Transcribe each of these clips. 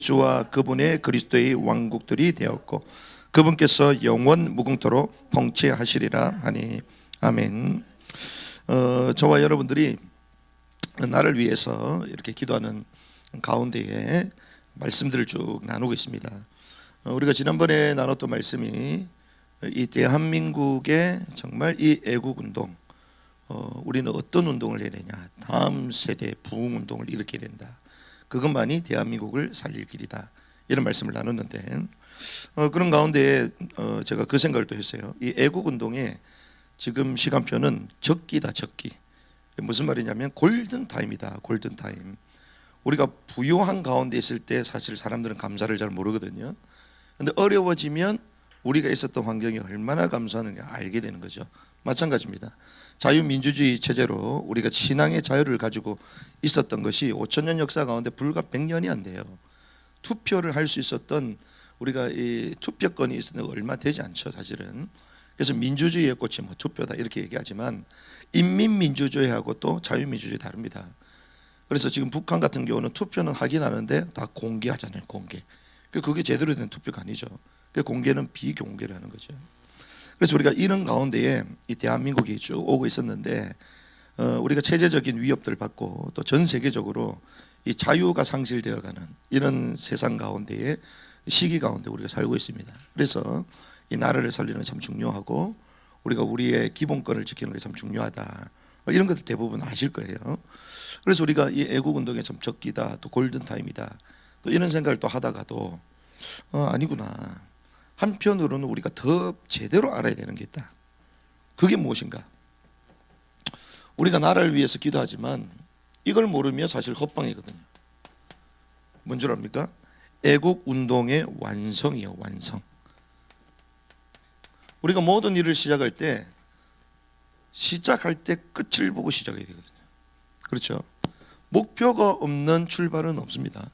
주와 그분의 그리스도의 왕국들이 되었고 그분께서 영원 무궁토록 통치하시리라 하니 아멘. 저와 여러분들이 나를 위해서 이렇게 기도하는 가운데에 말씀들을 쭉 나누고 있습니다. 우리가 지난번에 나눴던 말씀이 이 대한민국의 정말 이 애국운동, 우리는 어떤 운동을 해야 되냐, 다음 세대 부흥운동을 일으켜야 된다. 그것만이 대한민국을 살릴 길이다. 이런 말씀을 나눴는데 그런 가운데 제가 그 생각을 또 했어요. 이 애국운동의 지금 시간표는 적기다, 적기. 무슨 말이냐면 골든타임이다, 골든타임. 우리가 부유한 가운데 있을 때 사실 사람들은 감사를 잘 모르거든요. 근데 어려워지면 우리가 있었던 환경이 얼마나 감사하는가 알게 되는 거죠. 마찬가지입니다. 자유민주주의 체제로 우리가 신앙의 자유를 가지고 있었던 것이 5,000년 역사 가운데 불과 100년이 안 돼요. 투표를 할 수 있었던 우리가 이 투표권이 있었는데 얼마 되지 않죠, 사실은. 그래서 민주주의의 꽃이 뭐 투표다 이렇게 얘기하지만 인민민주주의하고 또 자유민주주의 다릅니다. 그래서 지금 북한 같은 경우는 투표는 하긴 하는데 다 공개하잖아요, 공개. 그게 제대로 된 투표가 아니죠. 공개는 비공개라는 거죠. 그래서 우리가 이런 가운데에 이 대한민국이 쭉 오고 있었는데 우리가 체제적인 위협들을 받고 또 전 세계적으로 이 자유가 상실되어가는 이런 세상 가운데에 시기 가운데 우리가 살고 있습니다. 그래서 이 나라를 살리는 게 참 중요하고 우리가 우리의 기본권을 지키는 게 참 중요하다. 이런 것들 대부분 아실 거예요. 그래서 우리가 이 애국운동의 참 적기다, 또 골든타임이다, 또 이런 생각을 또 하다가도 아니구나. 한편으로는 우리가 더 제대로 알아야 되는 게 있다. 그게 무엇인가? 우리가 나라를 위해서 기도하지만 이걸 모르면 사실 헛방이거든요. 뭔 줄 압니까? 애국운동의 완성이요, 완성. 우리가 모든 일을 시작할 때 끝을 보고 시작해야 되거든요. 그렇죠? 목표가 없는 출발은 없습니다.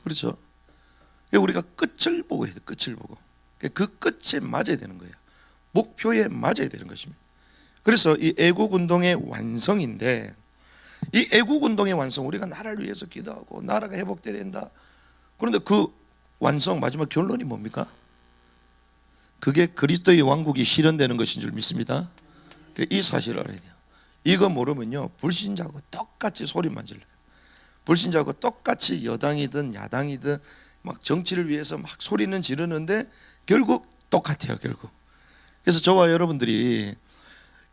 그렇죠? 우리가 끝을 보고 해야 돼요. 끝을 보고. 그 끝에 맞아야 되는 거예요. 목표에 맞아야 되는 것입니다. 그래서 이 애국운동의 완성인데, 이 애국운동의 완성, 우리가 나라를 위해서 기도하고 나라가 회복돼야 된다. 그런데 그 완성 마지막 결론이 뭡니까? 그게 그리스도의 왕국이 실현되는 것인 줄 믿습니다. 이 사실을 알아야 돼요. 이거 모르면요, 불신자하고 똑같이 소리만 질러요. 불신자하고 똑같이 여당이든 야당이든 막 정치를 위해서 막 소리는 지르는데 결국 똑같아요, 결국. 그래서 저와 여러분들이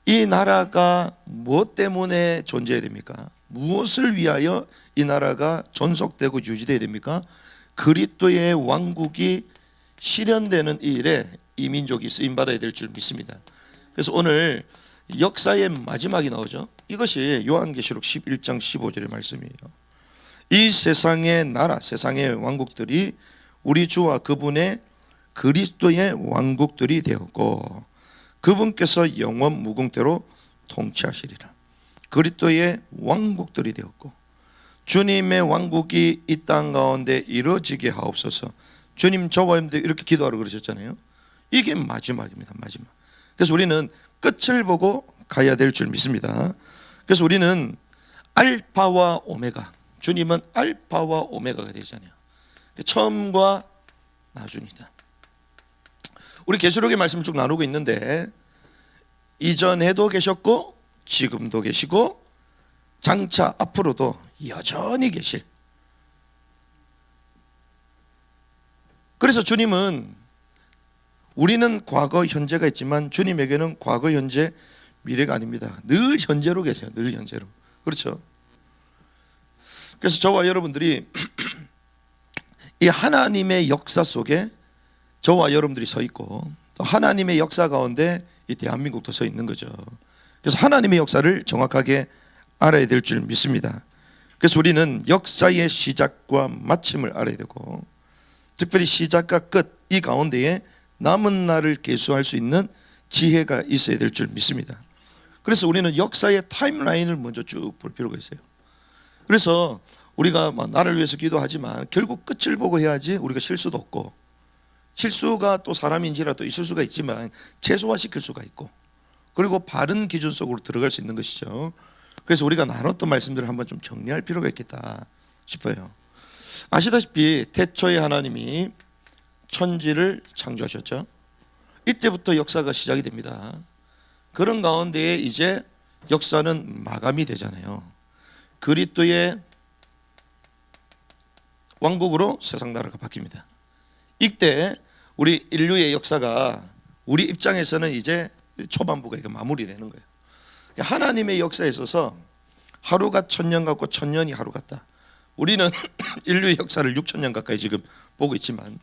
이 나라가 무엇 때문에 존재해야 됩니까? 무엇을 위하여 이 나라가 존속되고 유지돼야 됩니까? 그리스도의 왕국이 실현되는 이 일에 이 민족이 쓰임받아야 될 줄 믿습니다. 그래서 오늘 역사의 마지막이 나오죠. 이것이 요한계시록 11장 15절의 말씀이에요. 이 세상의 나라, 세상의 왕국들이 우리 주와 그분의 그리스도의 왕국들이 되었고 그분께서 영원 무궁토록 통치하시리라. 그리스도의 왕국들이 되었고 주님의 왕국이 이 땅 가운데 이루어지게 하옵소서. 주님 저와 여러분들 이렇게 기도하라고 그러셨잖아요. 이게 마지막입니다, 마지막. 그래서 우리는 끝을 보고 가야 될 줄 믿습니다. 그래서 우리는 알파와 오메가, 주님은 알파와 오메가가 되잖아요. 처음과 나중이다. 우리 계시록의 말씀을 쭉 나누고 있는데 이전에도 계셨고 지금도 계시고 장차 앞으로도 여전히 계실. 그래서 주님은, 우리는 과거 현재가 있지만 주님에게는 과거 현재 미래가 아닙니다. 늘 현재로 계세요. 늘 현재로. 그렇죠? 그래서 저와 여러분들이 이 하나님의 역사 속에 저와 여러분들이 서 있고 또 하나님의 역사 가운데 이 대한민국도 서 있는 거죠. 그래서 하나님의 역사를 정확하게 알아야 될 줄 믿습니다. 그래서 우리는 역사의 시작과 마침을 알아야 되고 특별히 시작과 끝, 이 가운데에 남은 날을 계수할 수 있는 지혜가 있어야 될 줄 믿습니다. 그래서 우리는 역사의 타임라인을 먼저 쭉 볼 필요가 있어요. 그래서 우리가 나를 위해서 기도하지만 결국 끝을 보고 해야지 우리가 실수도 없고, 실수가 또 사람인지라도 있을 수가 있지만 최소화시킬 수가 있고, 그리고 바른 기준 속으로 들어갈 수 있는 것이죠. 그래서 우리가 나눴던 말씀들을 한번 좀 정리할 필요가 있겠다 싶어요. 아시다시피 태초에 하나님이 천지를 창조하셨죠. 이때부터 역사가 시작이 됩니다. 그런 가운데에 이제 역사는 마감이 되잖아요. 그리스도의 왕국으로 세상 나라가 바뀝니다. 이때 우리 인류의 역사가 우리 입장에서는 이제 초반부가 마무리되는 거예요. 하나님의 역사에 있어서 하루가 1000년 같고 1000년이 하루 같다. 우리는 인류의 역사를 6000년 가까이 지금 보고 있지만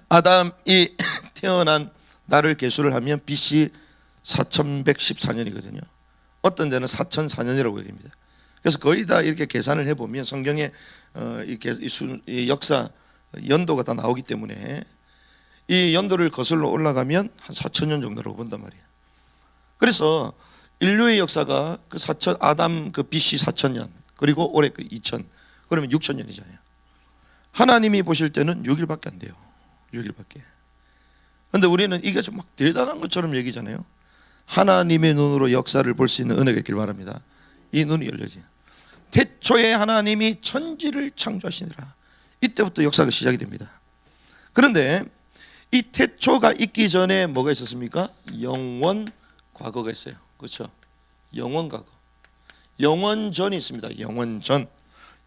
아담이 태어난 날을 계수를 하면 BC 4114년이거든요. 어떤 데는 4004년이라고 얘기합니다. 그래서 거의 다 이렇게 계산을 해보면 성경에 이 역사 연도가 다 나오기 때문에 이 연도를 거슬러 올라가면 한 4000년 정도라고 본단 말이에요. 그래서 인류의 역사가 그 아담 그 BC 4000년 그리고 올해 그 2000 그러면 6000년이잖아요. 하나님이 보실 때는 6일밖에 안 돼요. 6일밖에. 근데 우리는 이게 좀 막 대단한 것처럼 얘기잖아요. 하나님의 눈으로 역사를 볼 수 있는 은혜가 있길 바랍니다. 이 눈이 열려지. 태초에 하나님이 천지를 창조하시니라. 이때부터 역사가 시작이 됩니다. 그런데 이 태초가 있기 전에 뭐가 있었습니까? 영원 과거가 있어요. 그렇죠? 영원 과거. 영원 전이 있습니다. 영원 전.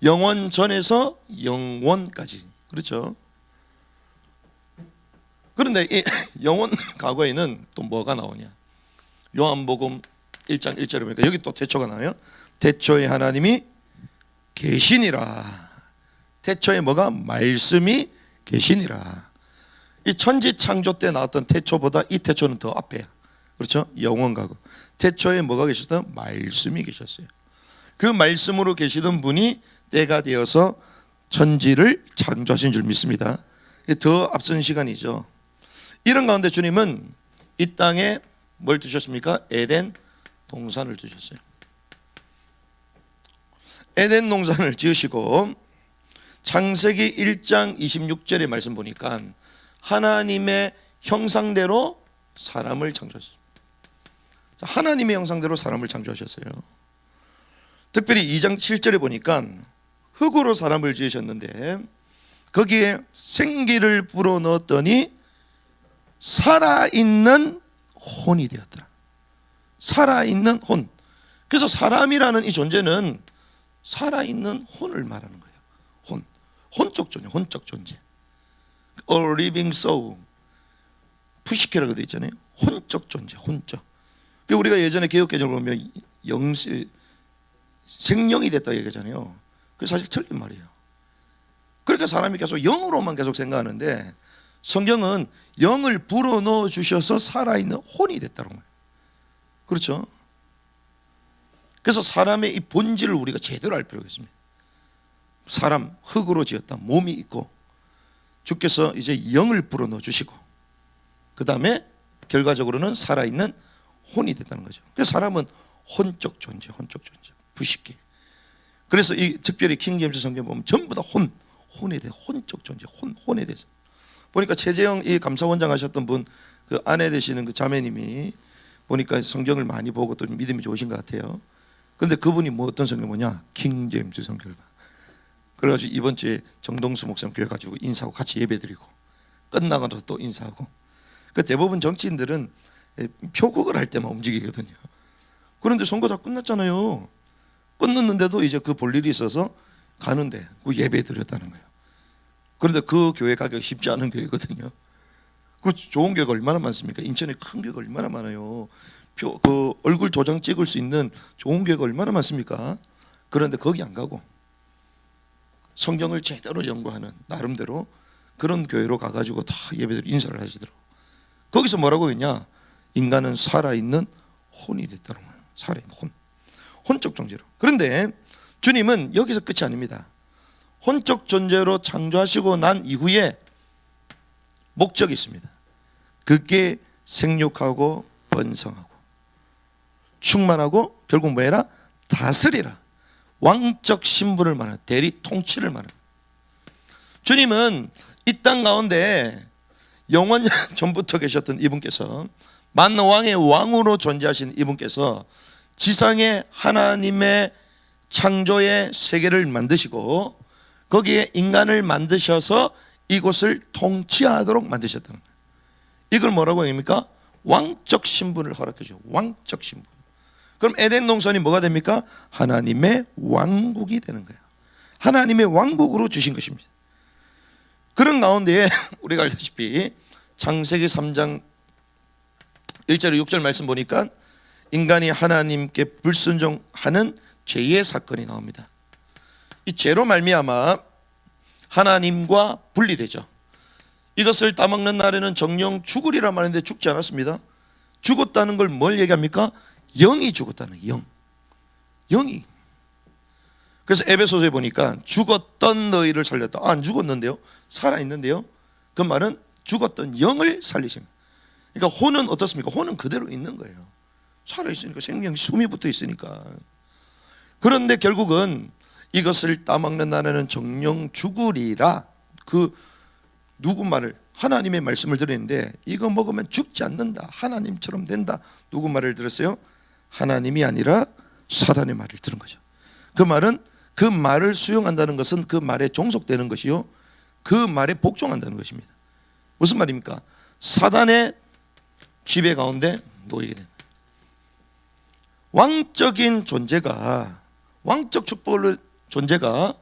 영원 전에서 영원까지. 그렇죠? 그런데 이 영원 과거에는 또 뭐가 나오냐? 요한복음 1장 1절에 보니까 여기 또 태초가 나와요. 태초에 하나님이 계시니라. 태초에 뭐가? 말씀이 계시니라. 이 천지 창조 때 나왔던 태초보다 이 태초는 더 앞에야. 그렇죠? 영원 과거. 태초에 뭐가 계셨다? 말씀이 계셨어요. 그 말씀으로 계시던 분이 때가 되어서 천지를 창조하신 줄 믿습니다. 더 앞선 시간이죠. 이런 가운데 주님은 이 땅에 뭘 두셨습니까? 에덴 동산을 두셨어요. 에덴 동산을 지으시고 창세기 1장 26절의 말씀 보니까 하나님의 형상대로 사람을 창조하셨어요. 하나님의 형상대로 사람을 창조하셨어요. 특별히 2장 7절에 보니까 흙으로 사람을 지으셨는데 거기에 생기를 불어넣었더니 살아있는 혼이 되었더라. 살아있는 혼. 그래서 사람이라는 이 존재는 살아있는 혼을 말하는 거예요. 혼. 혼적 존재, 혼적 존재. A living soul. 푸시케라고 되어 있잖아요. 혼적 존재, 혼적. 우리가 예전에 개혁개정을 보면 생명이 됐다 얘기하잖아요. 그게 사실 틀린 말이에요. 그러니까 사람이 계속 영으로만 계속 생각하는데 성경은 영을 불어넣어 주셔서 살아있는 혼이 됐다는 거예요. 그렇죠? 그래서 사람의 이 본질을 우리가 제대로 알 필요가 있습니다. 사람 흙으로 지었다. 몸이 있고 주께서 이제 영을 불어넣어 주시고 그 다음에 결과적으로는 살아있는 혼이 됐다는 거죠. 그래서 사람은 혼적 존재, 혼적 존재, 부식기. 그래서 이 특별히 킹제임스 성경 보면 전부 다 혼에 대해 혼적 존재, 혼에 대해서 보니까 최재영 이 감사원장 하셨던 분 그 아내 되시는 그 자매님이 보니까 성경을 많이 보고 또 믿음이 좋으신 것 같아요. 그런데 그분이 뭐 어떤 성경 보냐? 킹제임스 성경을 봐. 그래가지고 이번 주에 정동수 목사님 교회 가지고 인사하고 같이 예배드리고 끝나가서 또 인사하고. 그 대부분 정치인들은 표국을 할 때만 움직이거든요. 그런데 선거 다 끝났잖아요. 끝났는데도 이제 그 볼 일이 있어서 가는데 그 예배 드렸다는 거예요. 그런데 그 교회 가기가 쉽지 않은 교회거든요. 그 좋은 교회가 얼마나 많습니까? 인천에 큰 교회가 얼마나 많아요. 그 얼굴 도장 찍을 수 있는 좋은 교회가 얼마나 많습니까? 그런데 거기 안 가고 성경을 제대로 연구하는 나름대로 그런 교회로 가가지고 다 예배드리고 인사를 하시더라고요. 거기서 뭐라고 했냐? 인간은 살아있는 혼이 됐다는 거예요. 살아있는 혼. 혼적 존재로. 그런데 주님은 여기서 끝이 아닙니다. 혼적 존재로 창조하시고 난 이후에 목적이 있습니다. 그게 생육하고 번성하고 충만하고 결국 뭐해라? 다스리라. 왕적 신분을 말하는 대리 통치를 말하는. 주님은 이 땅 가운데 영원 전부터 계셨던 이분께서 만왕의 왕으로 존재하신 이분께서 지상에 하나님의 창조의 세계를 만드시고 거기에 인간을 만드셔서 이곳을 통치하도록 만드셨다는 거예요. 이걸 뭐라고 합니까? 왕적 신분을 허락해 주죠. 왕적 신분. 그럼 에덴 동산이 뭐가 됩니까? 하나님의 왕국이 되는 거예요. 하나님의 왕국으로 주신 것입니다. 그런 가운데에 우리가 알다시피 창세기 3장 1절 6절 말씀 보니까 인간이 하나님께 불순종하는 죄의 사건이 나옵니다. 이 죄로 말미암아 하나님과 분리되죠. 이것을 따먹는 날에는 정령 죽으리라 말했는데 죽지 않았습니다. 죽었다는 걸 뭘 얘기합니까? 영이 죽었다는 영. 영이. 그래서 에베소서에 보니까 죽었던 너희를 살렸다. 안 죽었는데요? 살아있는데요? 그 말은 죽었던 영을 살리신 거예요. 그러니까 혼은 어떻습니까? 혼은 그대로 있는 거예요. 살아있으니까 생명이 숨이 붙어 있으니까. 그런데 결국은 이것을 따먹는 날에는 정령 죽으리라. 그 누구 말을? 하나님의 말씀을 들었는데 이거 먹으면 죽지 않는다. 하나님처럼 된다. 누구 말을 들었어요? 하나님이 아니라 사단의 말을 들은 거죠. 그 말은 그 말을 수용한다는 것은 그 말에 종속되는 것이요, 그 말에 복종한다는 것입니다. 무슨 말입니까? 사단의 지배 가운데 놓이게 됩니다. 왕적인 존재가, 왕적 축복의 존재가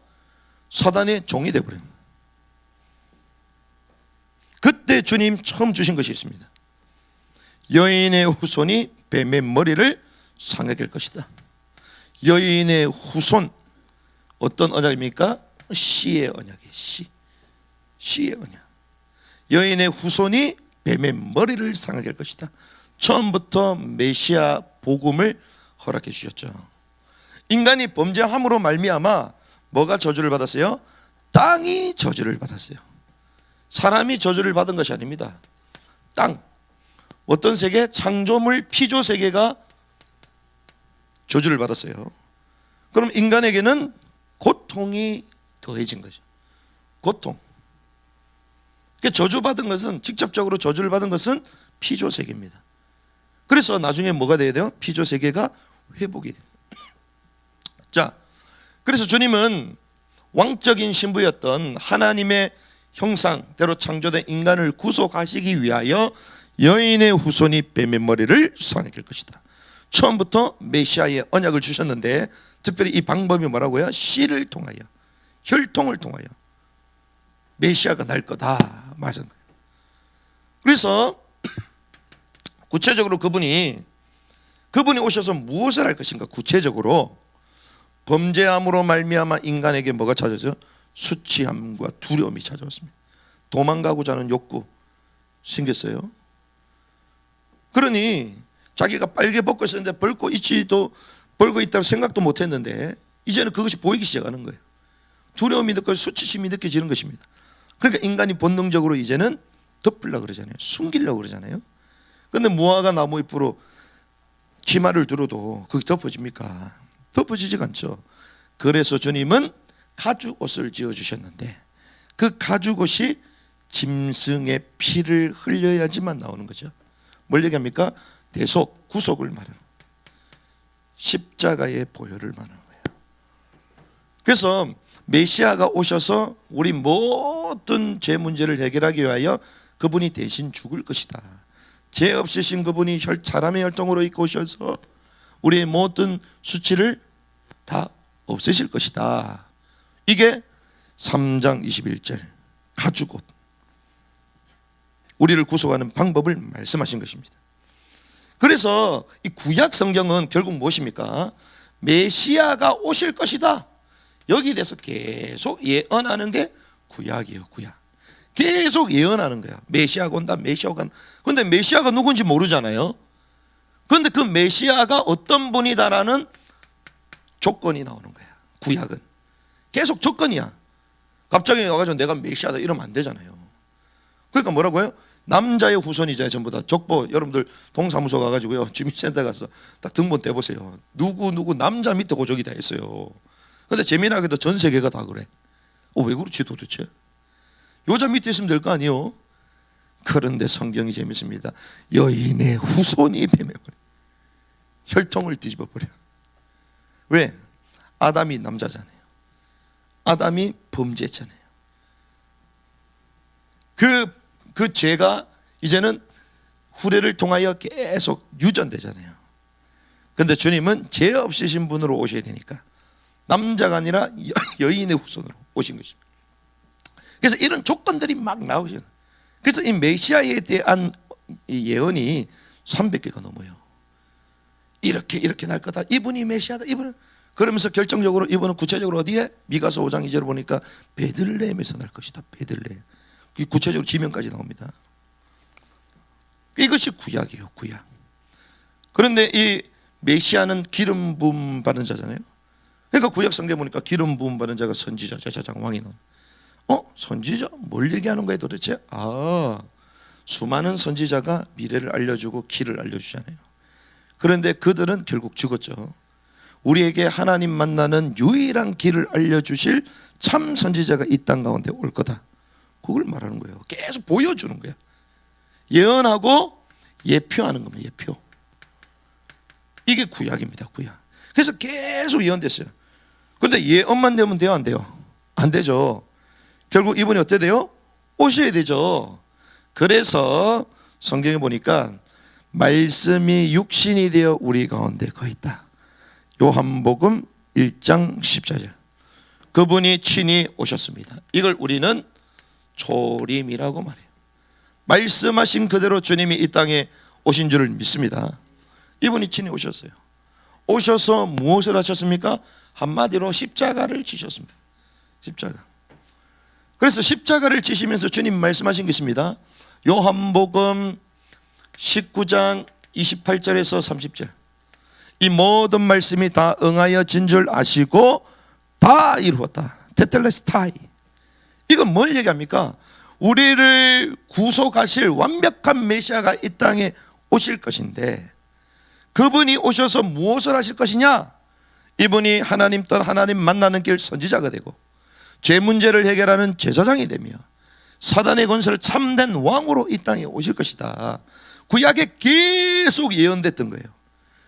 사단의 종이 되어버립니다. 그때 주님 처음 주신 것이 있습니다. 여인의 후손이 뱀의 머리를 상하게 할 것이다. 여인의 후손, 어떤 언약입니까? 씨의 언약이에요. 씨의 언약. 여인의 후손이 뱀의 머리를 상하게 할 것이다. 처음부터 메시아 복음을 허락해 주셨죠. 인간이 범죄함으로 말미암아 뭐가 저주를 받았어요? 땅이 저주를 받았어요. 사람이 저주를 받은 것이 아닙니다. 땅, 어떤 세계? 창조물 피조 세계가 저주를 받았어요. 그럼 인간에게는 고통이 더해진 거죠. 고통. 저주받은 것은, 직접적으로 저주를 받은 것은 피조 세계입니다. 그래서 나중에 뭐가 돼야 돼요? 피조 세계가 회복이 돼요. 자, 그래서 주님은 왕적인 신부였던 하나님의 형상대로 창조된 인간을 구속하시기 위하여 여인의 후손이 뱀의 머리를 상하게 할 것이다. 처음부터 메시아의 언약을 주셨는데, 특별히 이 방법이 뭐라고요? 씨를 통하여, 혈통을 통하여 메시아가 날 거다 말씀. 그래서 구체적으로 그분이 오셔서 무엇을 할 것인가? 구체적으로 범죄함으로 말미암아 인간에게 뭐가 찾아져? 수치함과 두려움이 찾아왔습니다. 도망가고자 하는 욕구 생겼어요. 그러니 자기가 빨개 벗고 있었는데 벗고 있다고 생각도 못했는데 이제는 그것이 보이기 시작하는 거예요. 두려움이 느껴지고 수치심이 느껴지는 것입니다. 그러니까 인간이 본능적으로 이제는 덮으려고 그러잖아요. 숨기려고 그러잖아요. 그런데 무화과 나무 잎으로 치마를 들어도 그게 덮어집니까? 덮어지지가 않죠. 그래서 주님은 가죽옷을 지어주셨는데 그 가죽옷이 짐승의 피를 흘려야지만 나오는 거죠. 뭘 얘기합니까? 대속, 구속을 말하는, 십자가의 보혈을 말하는 거예요. 그래서 메시아가 오셔서 우리 모든 죄 문제를 해결하기 위하여 그분이 대신 죽을 것이다. 죄 없으신 그분이 사람의 혈통으로 입고 오셔서 우리의 모든 수치를 다 없애실 것이다. 이게 3장 21절 가죽옷, 우리를 구속하는 방법을 말씀하신 것입니다. 그래서 이 구약 성경은 결국 무엇입니까? 메시아가 오실 것이다. 여기에 대해서 계속 예언하는 게 구약이에요. 구약. 계속 예언하는 거야. 메시아가 온다, 메시아가 온다. 그런데 메시아가 누군지 모르잖아요. 그런데 그 메시아가 어떤 분이다라는 조건이 나오는 거야. 구약은 계속 조건이야. 갑자기 와가지고 내가 메시아다 이러면 안 되잖아요. 그러니까 뭐라고요? 남자의 후손이잖아요. 전부 다. 족보, 여러분들 동사무소 가가지고요, 주민센터 가서 딱 등본 떼보세요. 누구 남자 밑에 고족이 다 있어요. 근데 재미나게도 전 세계가 다 그래. 왜 그렇지 도대체? 여자 밑에 있으면 될 거 아니에요? 그런데 성경이 재밌습니다. 여인의 후손이 뱀에 버려. 혈통을 뒤집어 버려. 왜? 아담이 남자잖아요. 아담이 범죄했잖아요. 그 죄가 이제는 후대를 통하여 계속 유전되잖아요. 그런데 주님은 죄 없으신 분으로 오셔야 되니까 남자가 아니라 여인의 후손으로 오신 것입니다. 그래서 이런 조건들이 막 나오죠. 그래서 이 메시아에 대한 이 예언이 300개가 넘어요. 이렇게 날 거다. 이분이 메시아다. 이분은 그러면서 결정적으로 이분은 구체적으로 어디에? 미가서 5장 2절을 보니까 베들레헴에서 날 것이다. 베들레헴. 구체적으로 지명까지 나옵니다. 이것이 구약이에요. 구약. 그런데 이 메시아는 기름 부음 받은 자잖아요. 그러니까 구약 성경 보니까 기름 부음 받은 자가 선지자, 제사장, 왕이 나옵니다. 선지자? 뭘 얘기하는 거예요 도대체? 수많은 선지자가 미래를 알려주고 길을 알려주잖아요. 그런데 그들은 결국 죽었죠. 우리에게 하나님 만나는 유일한 길을 알려주실 참 선지자가 이 땅 가운데 올 거다. 그걸 말하는 거예요. 계속 보여주는 거예요. 예언하고 예표하는 겁니다. 예표. 이게 구약입니다. 구약. 그래서 계속 예언됐어요. 그런데 예언만 되면 돼요? 안 돼요? 안 되죠. 결국 이분이 어떻게 돼요? 오셔야 되죠. 그래서 성경에 보니까 말씀이 육신이 되어 우리 가운데 거의 있다. 요한복음 1장 14절. 그분이 친히 오셨습니다. 이걸 우리는 초림이라고 말해요. 말씀하신 그대로 주님이 이 땅에 오신 줄을 믿습니다. 이분이 친히 오셨어요. 오셔서 무엇을 하셨습니까? 한마디로 십자가를 지셨습니다. 십자가. 그래서 십자가를 지시면서 주님 말씀하신 게 있습니다. 요한복음 19장 28절에서 30절. 이 모든 말씀이 다 응하여 진 줄 아시고 다 이루었다. 테텔레스타이. 이건 뭘 얘기합니까? 우리를 구속하실 완벽한 메시아가 이 땅에 오실 것인데 그분이 오셔서 무엇을 하실 것이냐? 이분이 하나님 떠나 하나님 만나는 길 선지자가 되고 죄 문제를 해결하는 제사장이 되며 사단의 권세를 참된 왕으로 이 땅에 오실 것이다. 구약에 계속 예언됐던 거예요.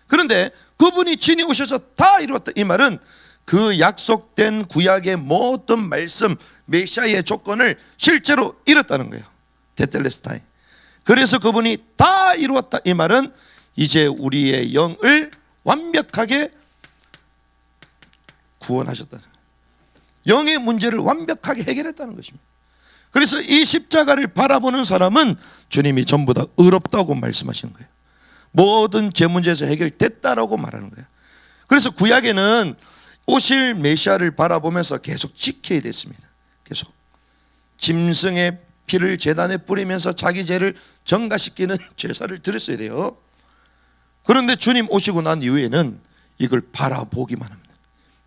그런데 그분이 친히 오셔서 다 이루었다. 이 말은 그 약속된 구약의 모든 말씀 메시아의 조건을 실제로 이뤘다는 거예요. 테텔레스타이. 그래서 그분이 다 이루었다. 이 말은 이제 우리의 영을 완벽하게 구원하셨다는 거예요. 영의 문제를 완벽하게 해결했다는 것입니다. 그래서 이 십자가를 바라보는 사람은 주님이 전부 다 의롭다고 말씀하시는 거예요. 모든 죄 문제에서 해결됐다라고 말하는 거예요. 그래서 구약에는 오실 메시아를 바라보면서 계속 지켜야 됐습니다. 계속 짐승의 피를 제단에 뿌리면서 자기 죄를 정가시키는 제사를 드렸어야 돼요. 그런데 주님 오시고 난 이후에는 이걸 바라보기만 합니다.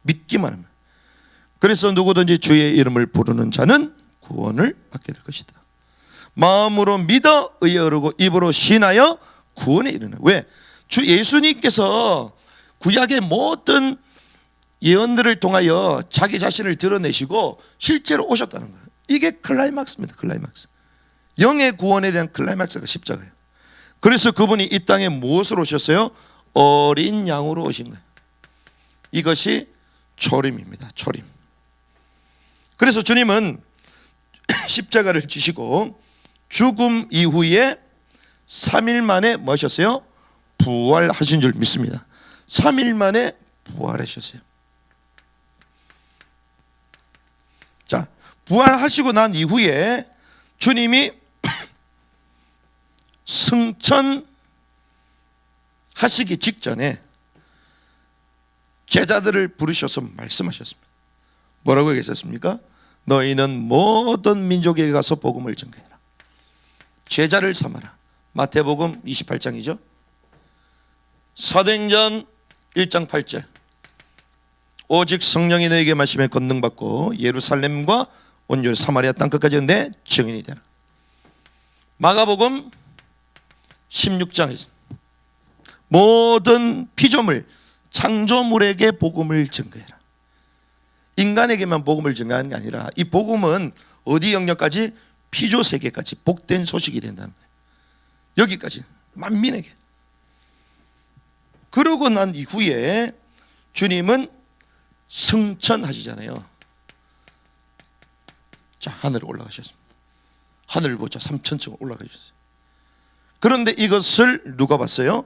믿기만 합니다. 그래서 누구든지 주의 이름을 부르는 자는 구원을 받게 될 것이다. 마음으로 믿어 의에 이르고 입으로 신하여 구원에 이르는. 왜? 주 예수님께서 구약의 모든 예언들을 통하여 자기 자신을 드러내시고 실제로 오셨다는 거예요. 이게 클라이막스입니다. 클라이막스. 영의 구원에 대한 클라이막스가 십자가예요. 그래서 그분이 이 땅에 무엇으로 오셨어요? 어린 양으로 오신 거예요. 이것이 초림입니다. 초림. 그래서 주님은 십자가를 지시고 죽음 이후에 3일 만에 뭐 하셨어요? 부활하신 줄 믿습니다. 3일 만에 부활하셨어요. 자, 부활하시고 난 이후에 주님이 승천하시기 직전에 제자들을 부르셔서 말씀하셨습니다. 뭐라고 얘기하셨습니까? 너희는 모든 민족에게 가서 복음을 전개해라. 제자를 삼아라. 마태복음 28장이죠. 사도행전 1장 8절. 오직 성령이 너에게 마시며 권능받고 예루살렘과 온 유대 사마리아 땅 끝까지 내 증인이 되라. 마가복음 16장에서 모든 피조물 창조물에게 복음을 전개해라. 인간에게만 복음을 전가하는 게 아니라 이 복음은 어디 영역까지? 피조 세계까지 복된 소식이 된다는 거예요. 여기까지 만민에게. 그러고 난 이후에 주님은 승천하시잖아요. 자, 하늘에 올라가셨습니다. 하늘 보자 3,000층 올라가셨어요. 그런데 이것을 누가 봤어요?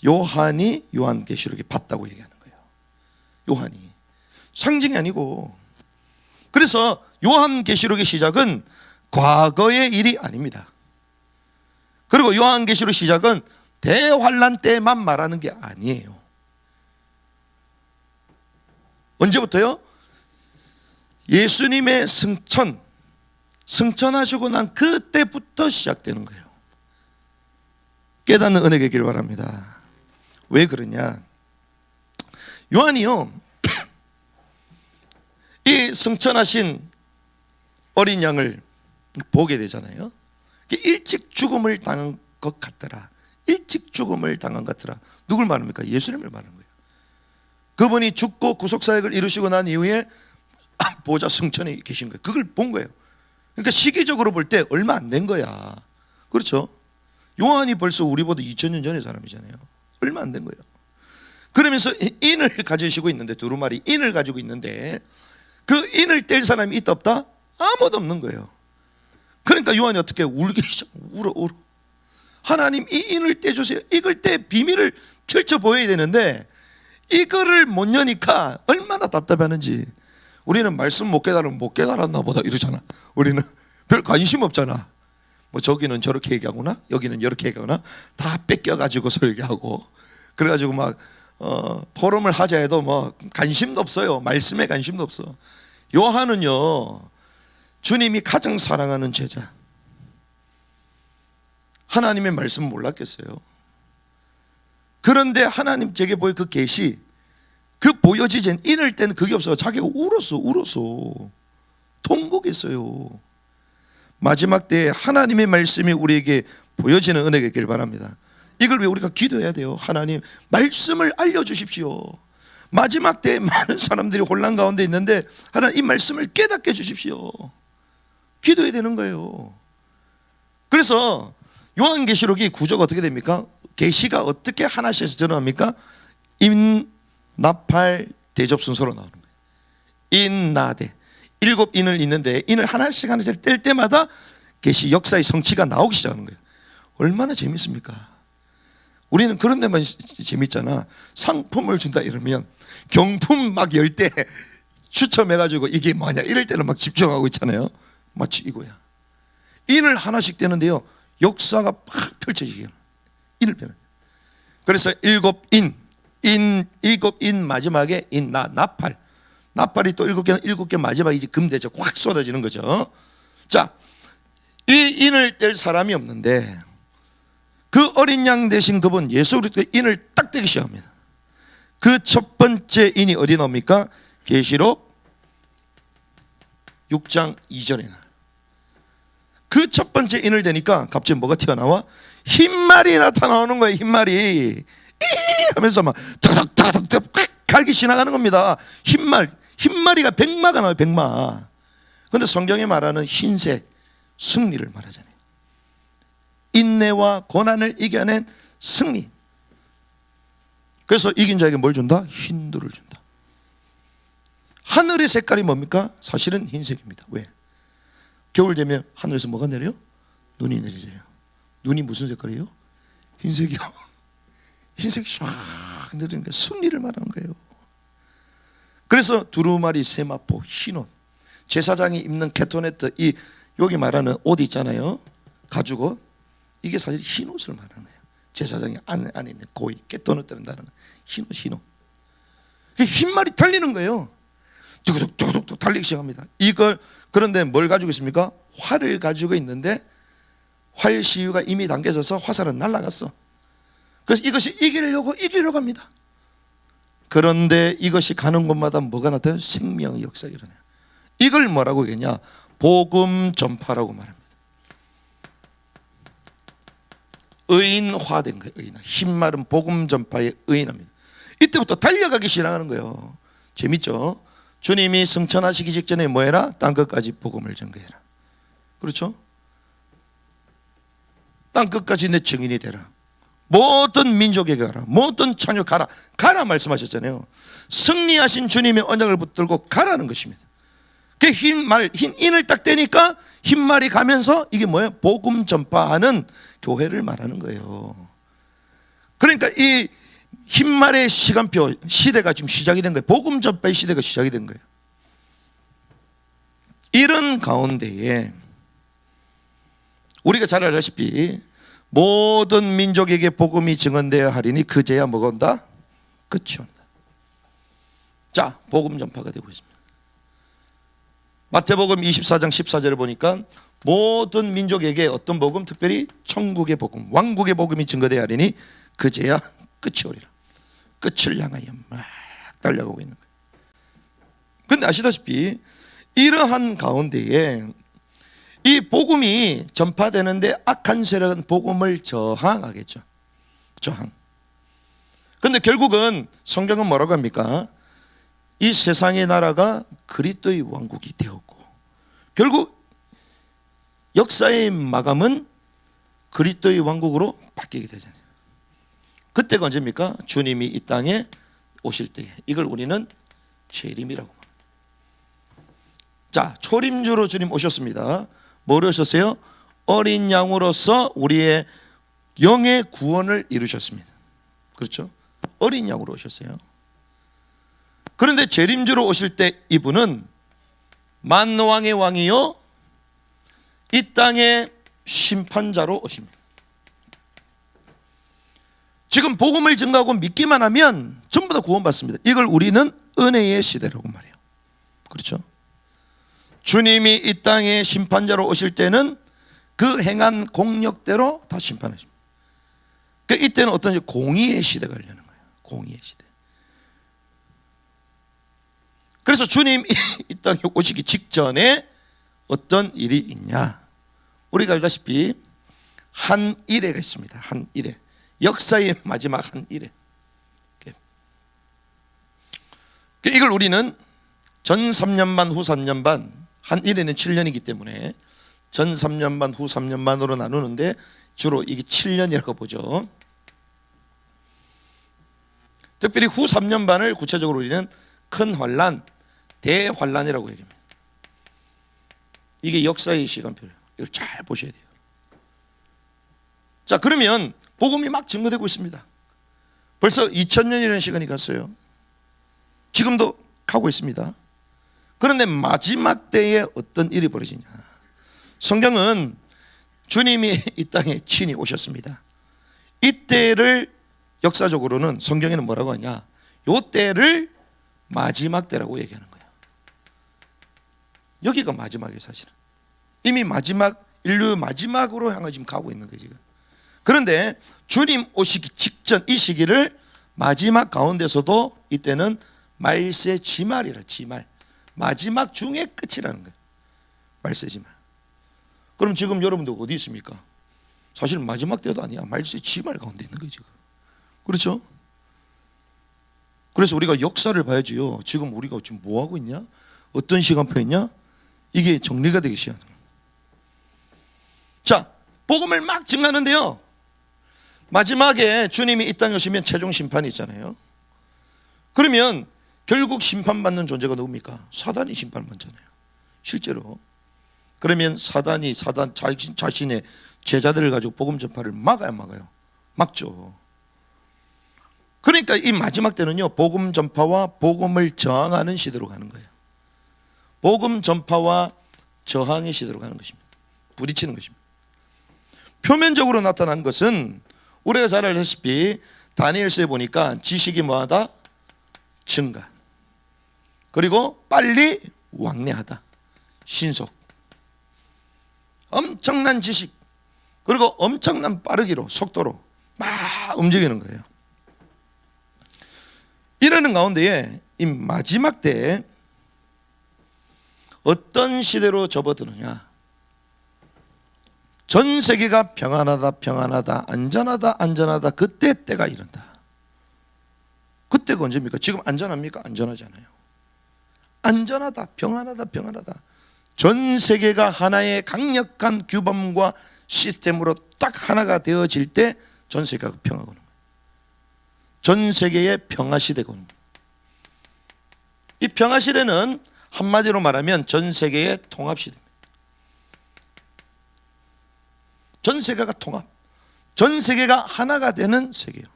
요한이 요한계시록에 봤다고 얘기하는 거예요. 요한이, 상징이 아니고. 그래서 요한계시록의 시작은 과거의 일이 아닙니다. 그리고 요한계시록 시작은 대환란 때만 말하는 게 아니에요. 언제부터요? 예수님의 승천하시고 난 그때부터 시작되는 거예요. 깨닫는 은혜가 있기를 바랍니다. 왜 그러냐? 요한이요, 이 승천하신 어린 양을 보게 되잖아요. 일찍 죽음을 당한 것 같더라. 일찍 죽음을 당한 것 같더라. 누굴 말합니까? 예수님을 말하는 거예요. 그분이 죽고 구속사역을 이루시고 난 이후에 보좌 승천에 계신 거예요. 그걸 본 거예요. 그러니까 시기적으로 볼 때 얼마 안 된 거야. 그렇죠? 요한이 벌써 우리보다 2000년 전의 사람이잖아요. 얼마 안 된 거예요. 그러면서 인을 가지시고 있는데, 두루마리 인을 가지고 있는데, 그 인을 뗄 사람이 있다 없다? 아무도 없는 거예요. 그러니까 요한이 어떻게 울기 시작, 울어. 하나님, 이 인을 떼주세요. 이걸 때 비밀을 펼쳐 보여야 되는데 이거를 못 여니까 얼마나 답답하는지. 우리는 말씀 못 깨달으면 못 깨달았나 보다 이러잖아. 우리는 별 관심 없잖아. 뭐 저기는 저렇게 얘기하구나, 여기는 이렇게 얘기하구나, 다 뺏겨가지고 설교하고, 그래가지고 막 포럼을 하자 해도 뭐 관심도 없어요. 말씀에 관심도 없어. 요한은요, 주님이 가장 사랑하는 제자, 하나님의 말씀을 몰랐겠어요. 그런데 하나님 제게 보여 그 계시, 그 보여지진 인을 때는 그게 없어. 자기가 울었어. 통곡했어요. 마지막 때에 하나님의 말씀이 우리에게 보여지는 은혜가 있길 바랍니다. 이걸 왜 우리가 기도해야 돼요? 하나님, 말씀을 알려주십시오. 마지막 때에 많은 사람들이 혼란 가운데 있는데 하나님, 이 말씀을 깨닫게 해주십시오. 기도해야 되는 거예요. 그래서 요한계시록이 구조가 어떻게 됩니까? 계시가 어떻게 하나씩 해서 드러납니까? 인, 나팔, 대접 순서로 나오는 거예요. 인, 나대, 7인을 있는데 인을 하나씩 뗄 때마다 계시 역사의 성취가 나오기 시작하는 거예요. 얼마나 재밌습니까? 우리는 그런 데만 재밌잖아. 상품을 준다 이러면 경품 막 열 때 추첨해가지고 이게 뭐냐 이럴 때는 막 집중하고 있잖아요. 마치 이거야. 인을 하나씩 떼는데요, 역사가 팍 펼쳐지게 인을 빼는. 그래서 7인, 7인 마지막에 인, 나팔. 나팔이 또 7개 마지막에 이제 금대죠. 확 쏟아지는 거죠. 자, 이 인을 뗄 사람이 없는데 그 어린 양 대신 그분 예수 그리스도 인을 딱 떼기 시작합니다. 그 첫 번째 인이 어디 나옵니까? 계시록 6장 2절에 나와요. 그 첫 번째 인을 대니까 갑자기 뭐가 튀어나와? 흰말이 나타나오는 거예요. 흰말이 하면서 막 타닥타닥 갈기 지나가는 겁니다. 흰마리가 백마가 나와요. 백마. 그런데 성경에 말하는 흰색, 승리를 말하잖아요. 인내와 고난을 이겨낸 승리. 그래서 이긴 자에게 뭘 준다? 흰돌을 준다. 하늘의 색깔이 뭡니까? 사실은 흰색입니다. 왜? 겨울 되면 하늘에서 뭐가 내려요? 눈이 내리잖아요. 눈이 무슨 색깔이에요? 흰색이요. 흰색이 쫙 내리는 게 승리를 말하는 거예요. 그래서 두루마리, 세마포, 흰옷, 제사장이 입는 케토네트, 이 여기 말하는 옷 있잖아요, 가죽옷, 이게 사실 흰옷을 말하는 거예요. 제사장이 안에 있는 고이 케토네트를 말하는 흰옷. 흰말이 달리는 거예요. 뚝뚝뚝뚝 달리기 시작합니다. 이걸, 그런데 뭘 가지고 있습니까? 활을 가지고 있는데 활 시유가 이미 당겨져서 화살은 날아갔어. 그래서 이것이 이기려고 합니다. 그런데 이것이 가는 곳마다 뭐가 나타나요? 생명의 역사가 일어나요. 이걸 뭐라고 하겠냐? 복음 전파라고 말합니다. 의인화된 거예요. 의인화. 흰말은 복음 전파의 의인합니다. 이때부터 달려가기 시작하는 거예요. 재밌죠? 주님이 승천하시기 직전에 뭐 해라? 땅끝까지 복음을 전개해라. 그렇죠? 땅끝까지 내 증인이 되라. 모든 민족에게 가라. 모든 자녀 가라. 가라 말씀하셨잖아요. 승리하신 주님의 언약을 붙들고 가라는 것입니다. 그 흰 인을 딱 떼니까 흰말이 가면서 이게 뭐예요? 복음 전파하는 교회를 말하는 거예요. 그러니까 이 흰말의 시간표 시대가 지금 시작이 된 거예요. 복음 전파의 시대가 시작이 된 거예요. 이런 가운데에 우리가 잘 알다시피 모든 민족에게 복음이 증언되어야 하리니 그제야 뭐가 온다? 끝이 온다. 자, 복음 전파가 되고 있습니다. 마태복음 24장 14절을 보니까 모든 민족에게 어떤 복음? 특별히 천국의 복음, 왕국의 복음이 증거되어야 하리니 그제야 끝이 오리라. 끝을 향하여 막 달려가고 있는 거예요. 그런데 아시다시피 이러한 가운데에 이 복음이 전파되는데 악한 세력은 복음을 저항하겠죠. 저항. 그런데 결국은 성경은 뭐라고 합니까? 이 세상의 나라가 그리스도의 왕국이 되었고, 결국 역사의 마감은 그리스도의 왕국으로 바뀌게 되잖아요. 그때가 언제입니까? 주님이 이 땅에 오실 때에. 이걸 우리는 재림이라고 합니다. 자, 초림주로 주님 오셨습니다. 뭐로 오셨어요? 어린 양으로서 우리의 영의 구원을 이루셨습니다. 그렇죠? 어린 양으로 오셨어요. 그런데 재림주로 오실 때 이분은 만왕의 왕이요 이 땅의 심판자로 오십니다. 지금 복음을 증거하고 믿기만 하면 전부 다 구원받습니다. 이걸 우리는 은혜의 시대라고 말해요. 그렇죠? 주님이 이 땅에 심판자로 오실 때는 그 행한 공력대로 다 심판하십니다. 그러니까 이때는 어떤 공의의 시대가 열리는 거예요. 공의의 시대. 그래서 주님 이 땅에 오시기 직전에 어떤 일이 있냐? 우리가 알다시피 한 일회가 있습니다. 한 일회. 역사의 마지막 한 일회. 이걸 우리는 전 3년 반, 후 3년 반, 한 일회는 7년이기 때문에 전 3년 반, 후 3년 반으로 나누는데 주로 이게 7년이라고 보죠. 특별히 후 3년 반을 구체적으로 우리는 큰 환란, 대환란이라고 얘기합니다. 이게 역사의 시간표예요. 이걸 잘 보셔야 돼요. 자, 그러면 복음이 막 증거되고 있습니다. 벌써 2000년이라는 시간이 갔어요. 지금도 가고 있습니다. 그런데 마지막 때에 어떤 일이 벌어지냐? 성경은 주님이 이 땅에 친히 오셨습니다. 이때를 역사적으로는 성경에는 뭐라고 하냐? 요 때를 마지막 때라고 얘기하는 거예요. 여기가 마지막이에요, 사실은. 이미 마지막, 인류 마지막으로 향해 지금 가고 있는 거예요, 지금. 그런데 주님 오시기 직전 이 시기를 마지막 가운데서도 이때는 말세 지말이라, 지말. 마지막 중의 끝이라는 거예요. 말세 지말. 그럼 지금 여러분들 어디 있습니까? 사실 마지막 때도 아니야. 말세 지말 가운데 있는 거예요, 지금. 그렇죠? 그래서 우리가 역사를 봐야지요. 지금 우리가 지금 뭐 하고 있냐? 어떤 시간표에 있냐? 이게 정리가 되기 시작합니다. 자, 복음을 막 증가하는데요. 마지막에 주님이 이 땅에 오시면 최종 심판이 있잖아요. 그러면 결국 심판받는 존재가 누굽니까? 사단이 심판받잖아요. 실제로. 그러면 사단 자신의 제자들을 가지고 복음 전파를 막아요, 막아요? 막죠. 그러니까 이 마지막 때는요, 복음 전파와 복음을 저항하는 시대로 가는 거예요. 복음 전파와 저항의 시대로 가는 것입니다. 부딪히는 것입니다. 표면적으로 나타난 것은 우리가 잘 알다시피 다니엘서에 보니까 지식이 뭐하다? 증가. 그리고 빨리 왕래하다. 신속. 엄청난 지식. 그리고 엄청난 빠르기로, 속도로 막 움직이는 거예요. 이러는 가운데에 이 마지막 때에 어떤 시대로 접어드느냐? 전 세계가 평안하다, 평안하다, 안전하다, 안전하다. 그때 때가 이른다. 그때가 언제입니까? 지금 안전합니까? 안전하지 않아요. 안전하다, 평안하다, 평안하다. 전 세계가 하나의 강력한 규범과 시스템으로 딱 하나가 되어질 때 전 세계가 평화가 오는 거예요. 전 세계의 평화 시대가 오는 거예요. 이 평화 시대는 한마디로 말하면 전 세계의 통합 시대입니다. 전 세계가 통합, 전 세계가 하나가 되는 세계예요.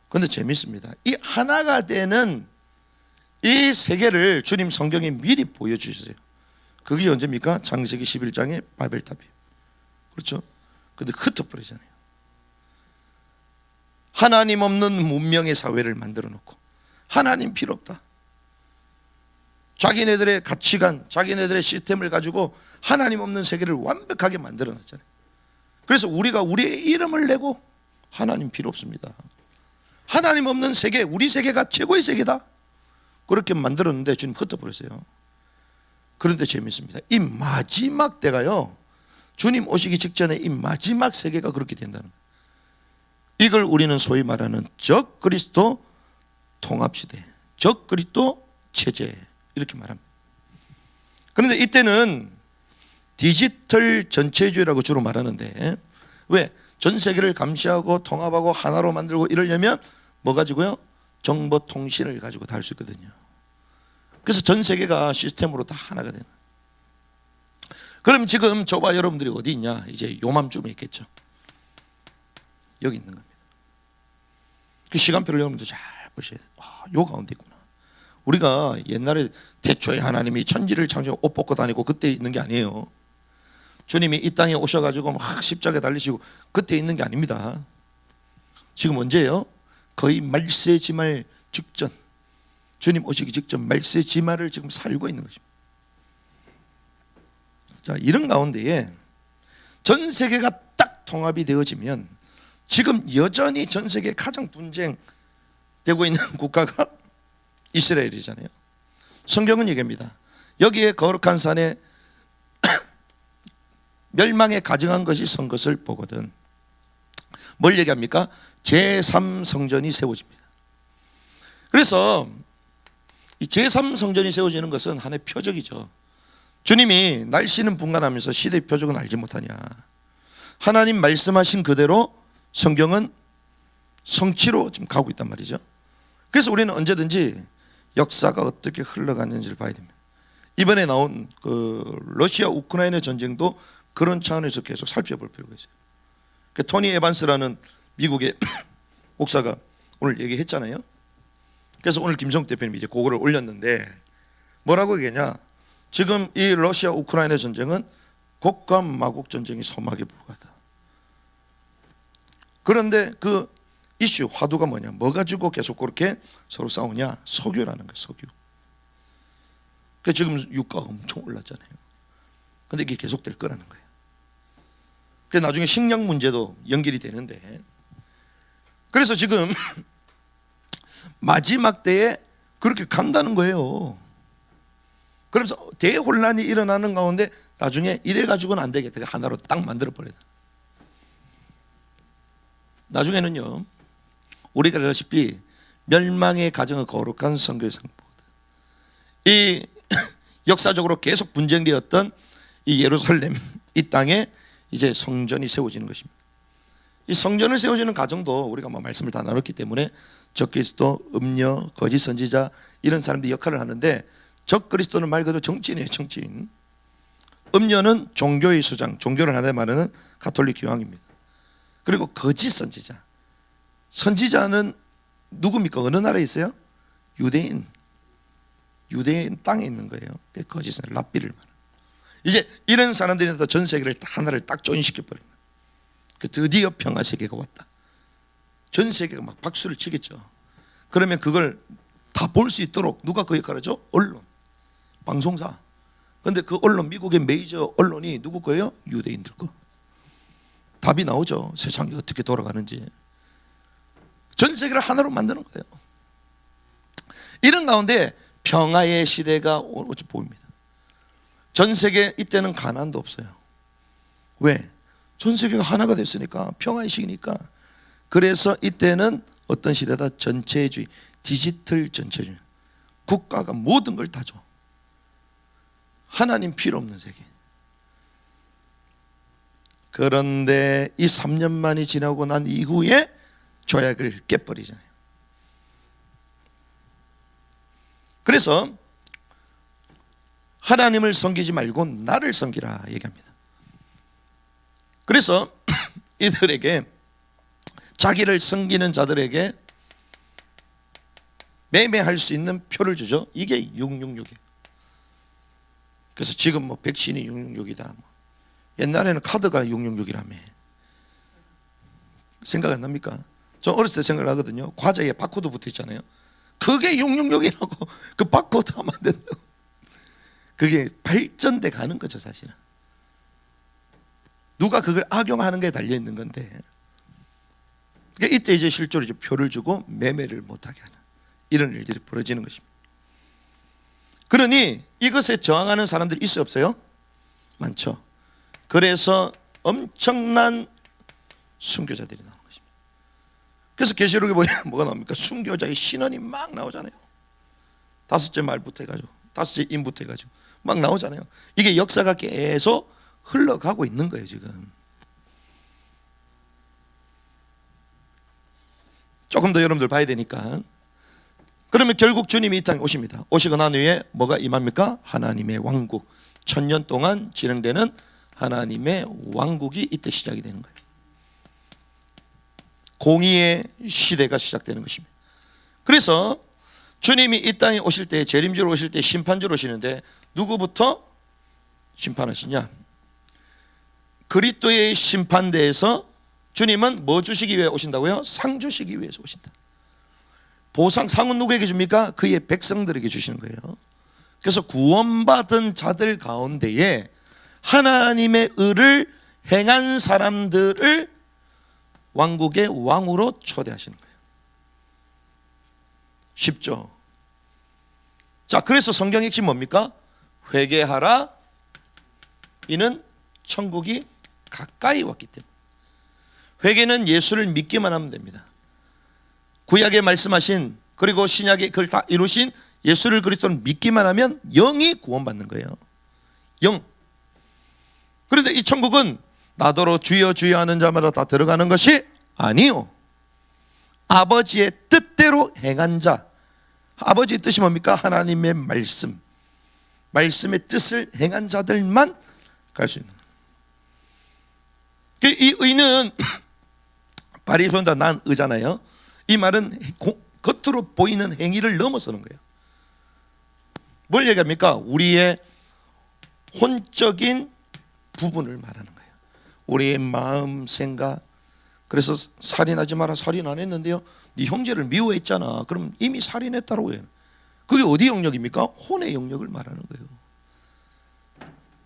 그런데 재밌습니다. 이 하나가 되는 이 세계를 주님 성경에 미리 보여주셨어요. 그게 언제입니까? 창세기 11장의 바벨탑이에요. 그렇죠? 근데 흩어버리잖아요. 하나님 없는 문명의 사회를 만들어 놓고 하나님 필요 없다. 자기네들의 가치관, 자기네들의 시스템을 가지고 하나님 없는 세계를 완벽하게 만들어 놨잖아요. 그래서 우리가 우리의 이름을 내고 하나님 필요 없습니다. 하나님 없는 세계, 우리 세계가 최고의 세계다. 그렇게 만들었는데 주님 흩어버렸어요. 그런데 재밌습니다. 이 마지막 때가요, 주님 오시기 직전에 이 마지막 세계가 그렇게 된다는 거예요. 이걸 우리는 소위 말하는 적그리스도 통합시대, 적그리스도 체제 이렇게 말합니다. 그런데 이때는 디지털 전체주의라고 주로 말하는데, 왜? 전 세계를 감시하고 통합하고 하나로 만들고 이러려면 뭐 가지고요? 정보통신을 가지고 다 할 수 있거든요. 그래서 전 세계가 시스템으로 다 하나가 되는. 그럼 지금 저와 여러분들이 어디 있냐? 이제 요맘쯤에 있겠죠. 여기 있는 겁니다. 그 시간표를 여러분들 잘 보셔야 돼요. 요 가운데 있구나. 우리가 옛날에 태초에 하나님이 천지를 창조하고 옷 벗고 다니고 그때 있는 게 아니에요. 주님이 이 땅에 오셔가지고 막 십자가에 달리시고 그때 있는 게 아닙니다. 지금 언제예요? 거의 말세지말 직전, 주님 오시기 직전 말세지말을 지금 살고 있는 것입니다. 자, 이런 가운데에 전 세계가 딱 통합이 되어지면 지금 여전히 전 세계 가장 분쟁되고 있는 국가가 이스라엘이잖아요. 성경은 얘기합니다. 여기에 거룩한 산에 멸망에 가증한 것이 선 것을 보거든. 뭘 얘기합니까? 제3성전이 세워집니다. 그래서 이 제3성전이 세워지는 것은 하나의 표적이죠. 주님이 날씨는 분간하면서 시대의 표적은 알지 못하냐. 하나님 말씀하신 그대로 성경은 성취로 지금 가고 있단 말이죠. 그래서 우리는 언제든지 역사가 어떻게 흘러가는지를 봐야 됩니다. 이번에 나온 그 러시아 우크라이나 전쟁도 그런 차원에서 계속 살펴볼 필요가 있어요. 그 토니 에반스라는 미국의 목사가 오늘 얘기했잖아요. 그래서 오늘 김성 대표님이 이제 그거를 올렸는데 뭐라고 얘기했냐? 지금 이 러시아 우크라이나 전쟁은 곡과 마곡 전쟁이 소막에 불과하다. 그런데 그 이슈 화두가 뭐냐? 뭐 가지고 계속 그렇게 서로 싸우냐? 석유라는 거예요. 석유. 그 지금 유가가 엄청 올랐잖아요. 근데 이게 계속될 거라는 거예요. 그 나중에 식량 문제도 연결이 되는데, 그래서 지금 마지막 때에 그렇게 간다는 거예요. 그러면서 대혼란이 일어나는 가운데 나중에 이래 가지고는 안 되겠다. 하나로 딱 만들어 버려요. 나중에는요, 우리가 알다시피 멸망의 가정의 거룩한 성교의 상보다, 이 역사적으로 계속 분쟁되었던 이 예루살렘 이 땅에 이제 성전이 세워지는 것입니다. 이 성전을 세워지는 과정도 우리가 뭐 말씀을 다 나눴기 때문에 적그리스도, 음녀, 거짓 선지자 이런 사람들이 역할을 하는데, 적그리스도는 말 그대로 정치인이에요. 정치인. 음녀는 종교의 수장, 종교를 하나에 말하는 가톨릭 교황입니다. 그리고 거짓 선지자, 선지자는 누굽니까? 어느 나라에 있어요? 유대인 땅에 있는 거예요. 거짓 선지자, 랍비를 말하는. 이제 이런 사람들이 전 세계를 하나를 딱 조인시켜 버립니다. 드디어 평화 세계가 왔다. 전 세계가 막 박수를 치겠죠. 그러면 그걸 다 볼 수 있도록 누가 그 역할을 하죠? 언론, 방송사. 그런데 그 언론, 미국의 메이저 언론이 누구 거예요? 유대인들 거. 답이 나오죠. 세상이 어떻게 돌아가는지. 전 세계를 하나로 만드는 거예요. 이런 가운데 평화의 시대가 보입니다. 전 세계 이때는 가난도 없어요. 왜? 전 세계가 하나가 됐으니까, 평화의 시기니까. 그래서 이때는 어떤 시대다? 전체주의, 디지털 전체주의. 국가가 모든 걸 다 줘. 하나님 필요 없는 세계. 그런데 이 3년만이 지나고 난 이후에 조약을 깨버리잖아요. 그래서 하나님을 섬기지 말고 나를 섬기라 얘기합니다. 그래서 이들에게, 자기를 섬기는 자들에게 매매할 수 있는 표를 주죠. 이게 666이에요. 그래서 지금 뭐 백신이 666이다. 뭐. 옛날에는 카드가 666이라며. 생각 안 납니까? 저 어렸을 때 생각하거든요. 과자에 바코드 붙어 있잖아요. 그게 666이라고. 그 바코드 하면 안 된다고. 그게 발전돼 가는 거죠, 사실은. 누가 그걸 악용하는 게 달려 있는 건데. 그러니까 이때 이제 실제로 이제 표를 주고 매매를 못하게 하는 이런 일들이 벌어지는 것입니다. 그러니 이것에 저항하는 사람들이 있어요, 없어요? 많죠. 그래서 엄청난 순교자들이 나오는 것입니다. 그래서 계시록에 보면 뭐가 나옵니까? 순교자의 신원이 막 나오잖아요. 5째 말부터 해가지고 5째 인부터 해가지고 막 나오잖아요. 이게 역사가 계속 흘러가고 있는 거예요, 지금. 조금 더 여러분들 봐야 되니까. 그러면 결국 주님이 이 땅에 오십니다. 오시고 난 후에 뭐가 임합니까? 하나님의 왕국, 1000년 동안 진행되는 하나님의 왕국이 이때 시작이 되는 거예요. 공의의 시대가 시작되는 것입니다. 그래서 주님이 이 땅에 오실 때, 재림주로 오실 때 심판주로 오시는데 누구부터 심판하시냐? 그리스도의 심판대에서 주님은 뭐 주시기 위해 오신다고요? 상 주시기 위해서 오신다. 보상, 상은 누구에게 줍니까? 그의 백성들에게 주시는 거예요. 그래서 구원받은 자들 가운데에 하나님의 의를 행한 사람들을 왕국의 왕으로 초대하시는 거예요. 쉽죠? 자, 그래서 성경 핵심 뭡니까? 회개하라, 이는 천국이 가까이 왔기 때문에. 회개는 예수를 믿기만 하면 됩니다. 구약에 말씀하신, 그리고 신약에 그걸 다 이루신 예수를 그리스도를 믿기만 하면 영이 구원받는 거예요. 영. 그런데 이 천국은 나더러 주여 주여 하는 자마다 다 들어가는 것이 아니요, 아버지의 뜻대로 행한 자. 아버지의 뜻이 뭡니까? 하나님의 말씀, 말씀의 뜻을 행한 자들만 갈 수 있는. 이 의는 바리새인보다 난 의잖아요. 이 말은 겉으로 보이는 행위를 넘어서는 거예요. 뭘 얘기합니까? 우리의 혼적인 부분을 말하는 거예요. 우리의 마음, 생각. 그래서 살인하지 마라, 살인 안 했는데요, 네 형제를 미워했잖아. 그럼 이미 살인했다고 해요. 그게 어디 영역입니까? 혼의 영역을 말하는 거예요.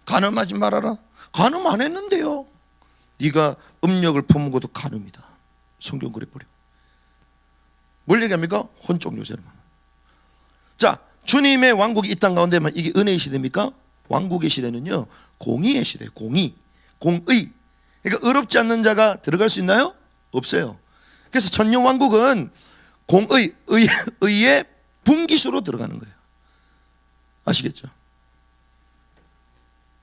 간음하지 말아라, 간음 안 했는데요, 네가 음력을 품은 것도 간음이다. 성경 그래 버려. 뭘 얘기합니까? 혼적 요새를. 자, 주님의 왕국이 이 땅 가운데만, 이게 은혜의 시대입니까? 왕국의 시대는요, 공의의 시대. 공의, 공의. 그러니까 의롭지 않는 자가 들어갈 수 있나요? 없어요. 그래서 천년 왕국은 공의, 의의 분기수로 들어가는 거예요. 아시겠죠?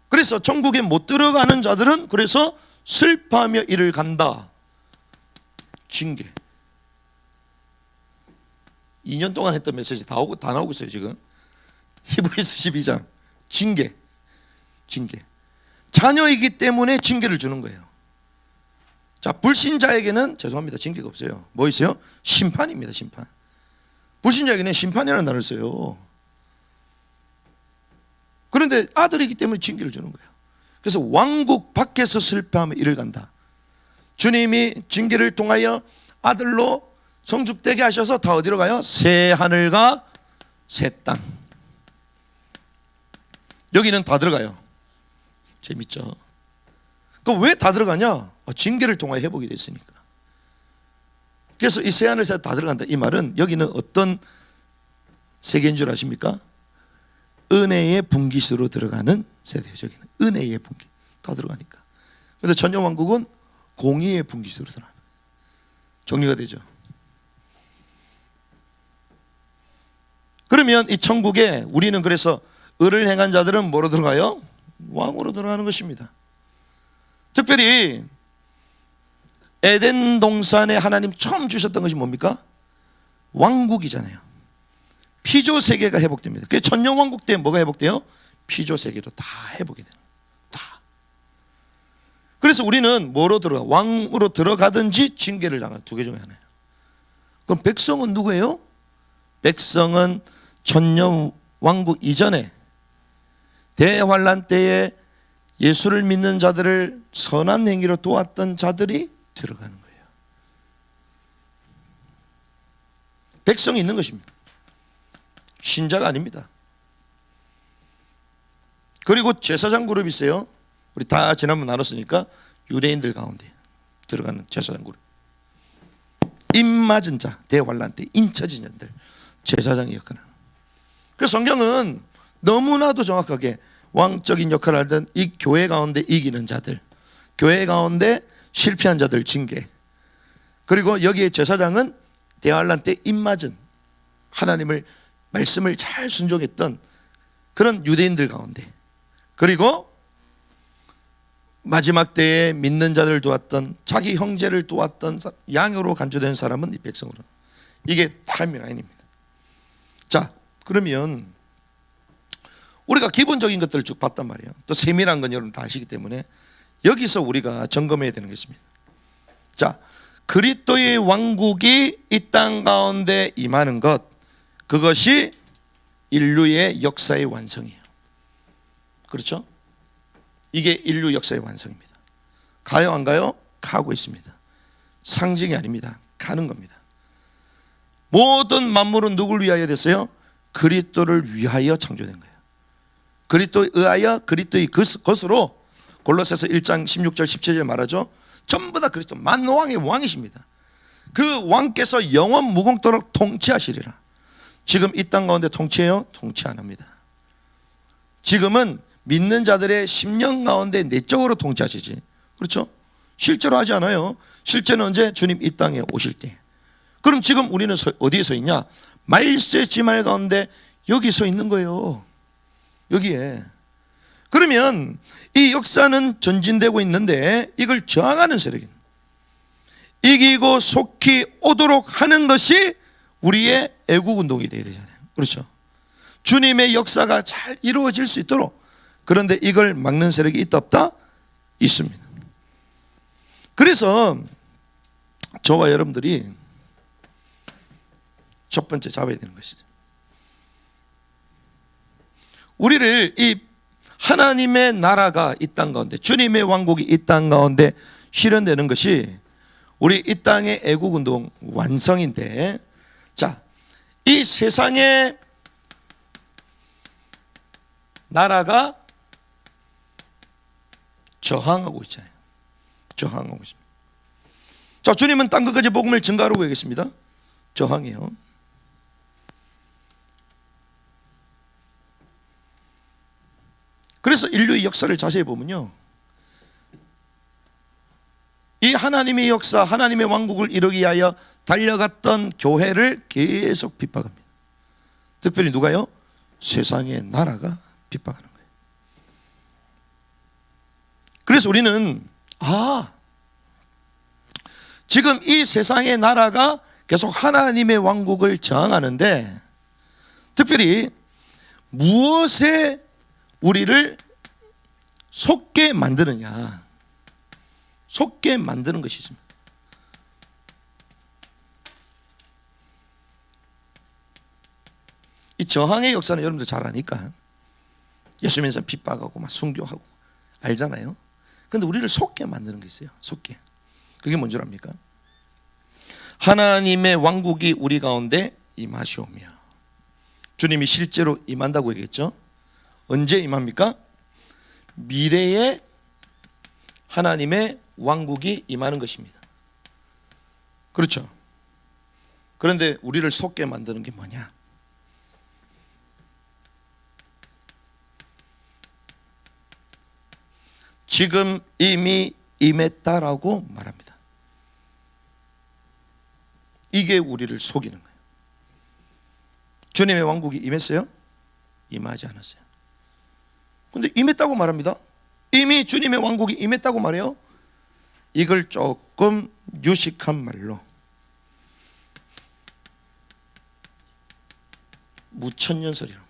그래서 천국에 못 들어가는 자들은 그래서 슬퍼하며 이를 간다. 징계. 2년 동안 했던 메시지 다 나오고 있어요, 지금. 히브리서 12장. 징계. 징계. 자녀이기 때문에 징계를 주는 거예요. 자, 불신자에게는 죄송합니다, 징계가 없어요. 뭐 있어요? 심판입니다, 심판. 불신자에게는 심판이라는 단어를 써요. 그런데 아들이기 때문에 징계를 주는 거예요. 그래서 왕국 밖에서 슬퍼하며 이를 간다. 주님이 징계를 통하여 아들로 성축되게 하셔서 다 어디로 가요? 새 하늘과 새 땅. 여기는 다 들어가요. 재밌죠? 그 왜 다 들어가냐? 징계를 통하여 회복이 됐으니까. 그래서 이 새 하늘 새 땅 다 들어간다. 이 말은 여기는 어떤 세계인 줄 아십니까? 은혜의 분기수로 들어가는 세대예요. 저기는 은혜의 분기 다 들어가니까. 그런데 천년 왕국은 공의의 분기수로 들어가는. 정리가 되죠? 그러면 이 천국에 우리는 그래서 의를 행한 자들은 뭐로 들어가요? 왕으로 들어가는 것입니다. 특별히 에덴 동산에 하나님 처음 주셨던 것이 뭡니까? 왕국이잖아요. 피조 세계가 회복됩니다. 그 천년 왕국 때 뭐가 회복돼요? 피조 세계도 다 해보게 되는 거예요. 다. 그래서 우리는 뭐로 들어가? 왕으로 들어가든지 징계를 당하는 두 개 중에 하나예요. 그럼 백성은 누구예요? 백성은 천년 왕국 이전에 대환란 때에 예수를 믿는 자들을 선한 행위로 도왔던 자들이 들어가는 거예요. 백성이 있는 것입니다. 신자가 아닙니다. 그리고 제사장 그룹이 있어요. 우리 다 지난번 나눴으니까 유대인들 가운데 들어가는 제사장 그룹. 입맞은 자, 대환란 때 인쳐진 자들, 제사장이 역할을. 그래서 성경은 너무나도 정확하게 왕적인 역할을 하던 이 교회 가운데 이기는 자들, 교회 가운데 실패한 자들 징계, 그리고 여기에 제사장은 대환란 때 입맞은 하나님을 말씀을 잘 순종했던 그런 유대인들 가운데, 그리고 마지막 때에 믿는 자들을 도왔던, 자기 형제를 도왔던 양으로 간주된 사람은 이 백성으로. 이게 타임라인입니다. 자, 그러면 우리가 기본적인 것들을 쭉 봤단 말이에요. 또 세밀한 건 여러분 다 아시기 때문에 여기서 우리가 점검해야 되는 것입니다. 자, 그리스도의 왕국이 이 땅 가운데 임하는 것, 그것이 인류의 역사의 완성이에요. 그렇죠? 이게 인류 역사의 완성입니다. 가요 안 가요? 가고 있습니다. 상징이 아닙니다. 가는 겁니다. 모든 만물은 누굴 위하여 됐어요? 그리스도를 위하여 창조된 거예요. 그리스도에 의하여 그리스도의 것으로 골로새서 1장 16절 17절 말하죠. 전부 다 그리스도 만왕의 왕이십니다. 그 왕께서 영원 무궁토록 통치하시리라. 지금 이 땅 가운데 통치해요? 통치 안 합니다. 지금은 믿는 자들의 심령 가운데 내적으로 통치하시지. 그렇죠? 실제로 하지 않아요. 실제는 언제? 주님 이 땅에 오실 때. 그럼 지금 우리는 어디에 서 있냐? 말세 지말 가운데 여기 서 있는 거예요. 여기에. 그러면 이 역사는 전진되고 있는데 이걸 저항하는 세력인, 이기고 속히 오도록 하는 것이 우리의 애국운동이 되어야 되잖아요. 그렇죠? 주님의 역사가 잘 이루어질 수 있도록. 그런데 이걸 막는 세력이 있다 없다? 있습니다. 그래서 저와 여러분들이 첫 번째 잡아야 되는 것이죠. 우리를 이 하나님의 나라가 이 땅 가운데, 주님의 왕국이 이 땅 가운데 실현되는 것이 우리 이 땅의 애국운동 완성인데, 자, 이 세상의 나라가 저항하고 있잖아요. 저항하고 있습니다. 자, 주님은 땅 끝까지 복음을 증가하라고 얘기했습니다. 저항해요. 그래서 인류의 역사를 자세히 보면요, 이 하나님의 역사, 하나님의 왕국을 이루기 위하여 달려갔던 교회를 계속 핍박합니다. 특별히 누가요? 세상의 나라가 핍박하는 거예요. 그래서 우리는 지금 이 세상의 나라가 계속 하나님의 왕국을 저항하는데, 특별히 무엇에 우리를 속게 만드느냐, 속게 만드는 것이 있습니다. 이 저항의 역사는 여러분들 잘 아니까, 예수 믿는 사람 핍박하고 막 순교하고 알잖아요. 그런데 우리를 속게 만드는 게 있어요. 속게. 그게 뭔 줄 압니까? 하나님의 왕국이 우리 가운데 임하시오며. 주님이 실제로 임한다고 얘기했죠. 언제 임합니까? 미래에 하나님의 왕국이 임하는 것입니다. 그렇죠? 그런데 우리를 속게 만드는 게 뭐냐? 지금 이미 임했다라고 말합니다. 이게 우리를 속이는 거예요. 주님의 왕국이 임했어요? 임하지 않았어요. 근데 임했다고 말합니다. 이미 주님의 왕국이 임했다고 말해요. 이걸 조금 유식한 말로 무천년설이라고.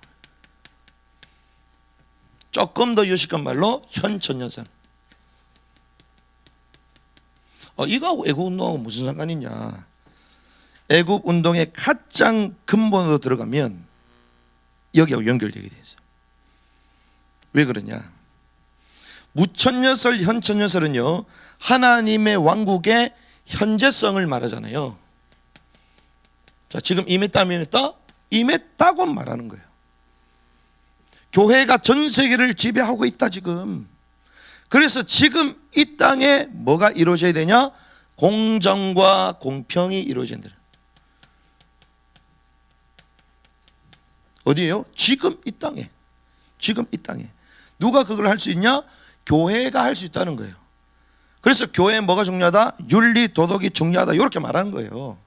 조금 더 유식한 말로 현천연설. 이거하고 애국운동하고 무슨 상관이냐. 애국운동의 가장 근본으로 들어가면 여기하고 연결되게 돼 있어요. 왜 그러냐. 무천연설, 현천연설은요, 하나님의 왕국의 현재성을 말하잖아요. 자, 지금 임했다, 임했다? 임했다고 말하는 거예요. 교회가 전 세계를 지배하고 있다 지금. 그래서 지금 이 땅에 뭐가 이루어져야 되냐? 공정과 공평이 이루어져야 된다. 어디에요? 지금 이 땅에. 지금 이 땅에. 누가 그걸 할 수 있냐? 교회가 할 수 있다는 거예요. 그래서 교회에 뭐가 중요하다? 윤리, 도덕이 중요하다. 이렇게 말하는 거예요.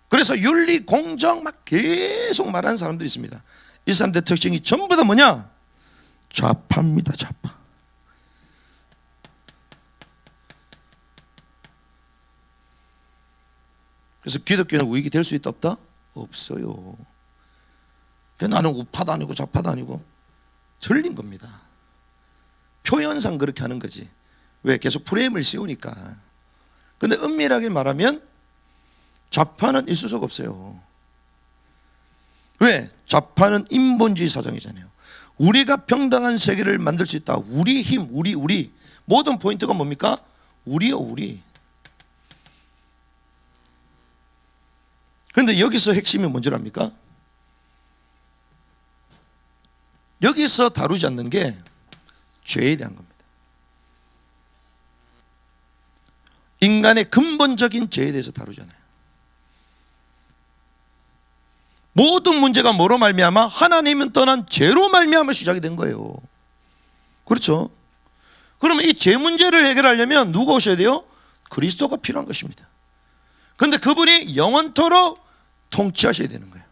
그래서 윤리, 공정 막 계속 말하는 사람들이 있습니다. 이 사람들의 특징이 전부 다 뭐냐? 좌파입니다. 좌파. 그래서 기독교는 우익이 될 수 있다 없다? 없어요. 나는 우파도 아니고 좌파도 아니고 틀린 겁니다. 표현상 그렇게 하는 거지. 왜? 계속 프레임을 씌우니까. 근데 은밀하게 말하면 좌파는 있을 수가 없어요. 왜? 좌파는 인본주의 사상이잖아요. 우리가 평등한 세계를 만들 수 있다. 우리 힘, 우리. 모든 포인트가 뭡니까? 우리요, 우리. 그런데 여기서 핵심이 뭔지 압니까? 여기서 다루지 않는 게 죄에 대한 겁니다. 인간의 근본적인 죄에 대해서 다루잖아요. 모든 문제가 뭐로 말미암아? 하나님은 떠난 죄로 말미암아 시작이 된 거예요. 그렇죠? 그러면 이 죄 문제를 해결하려면 누가 오셔야 돼요? 그리스도가 필요한 것입니다. 그런데 그분이 영원토록 통치하셔야 되는 거예요.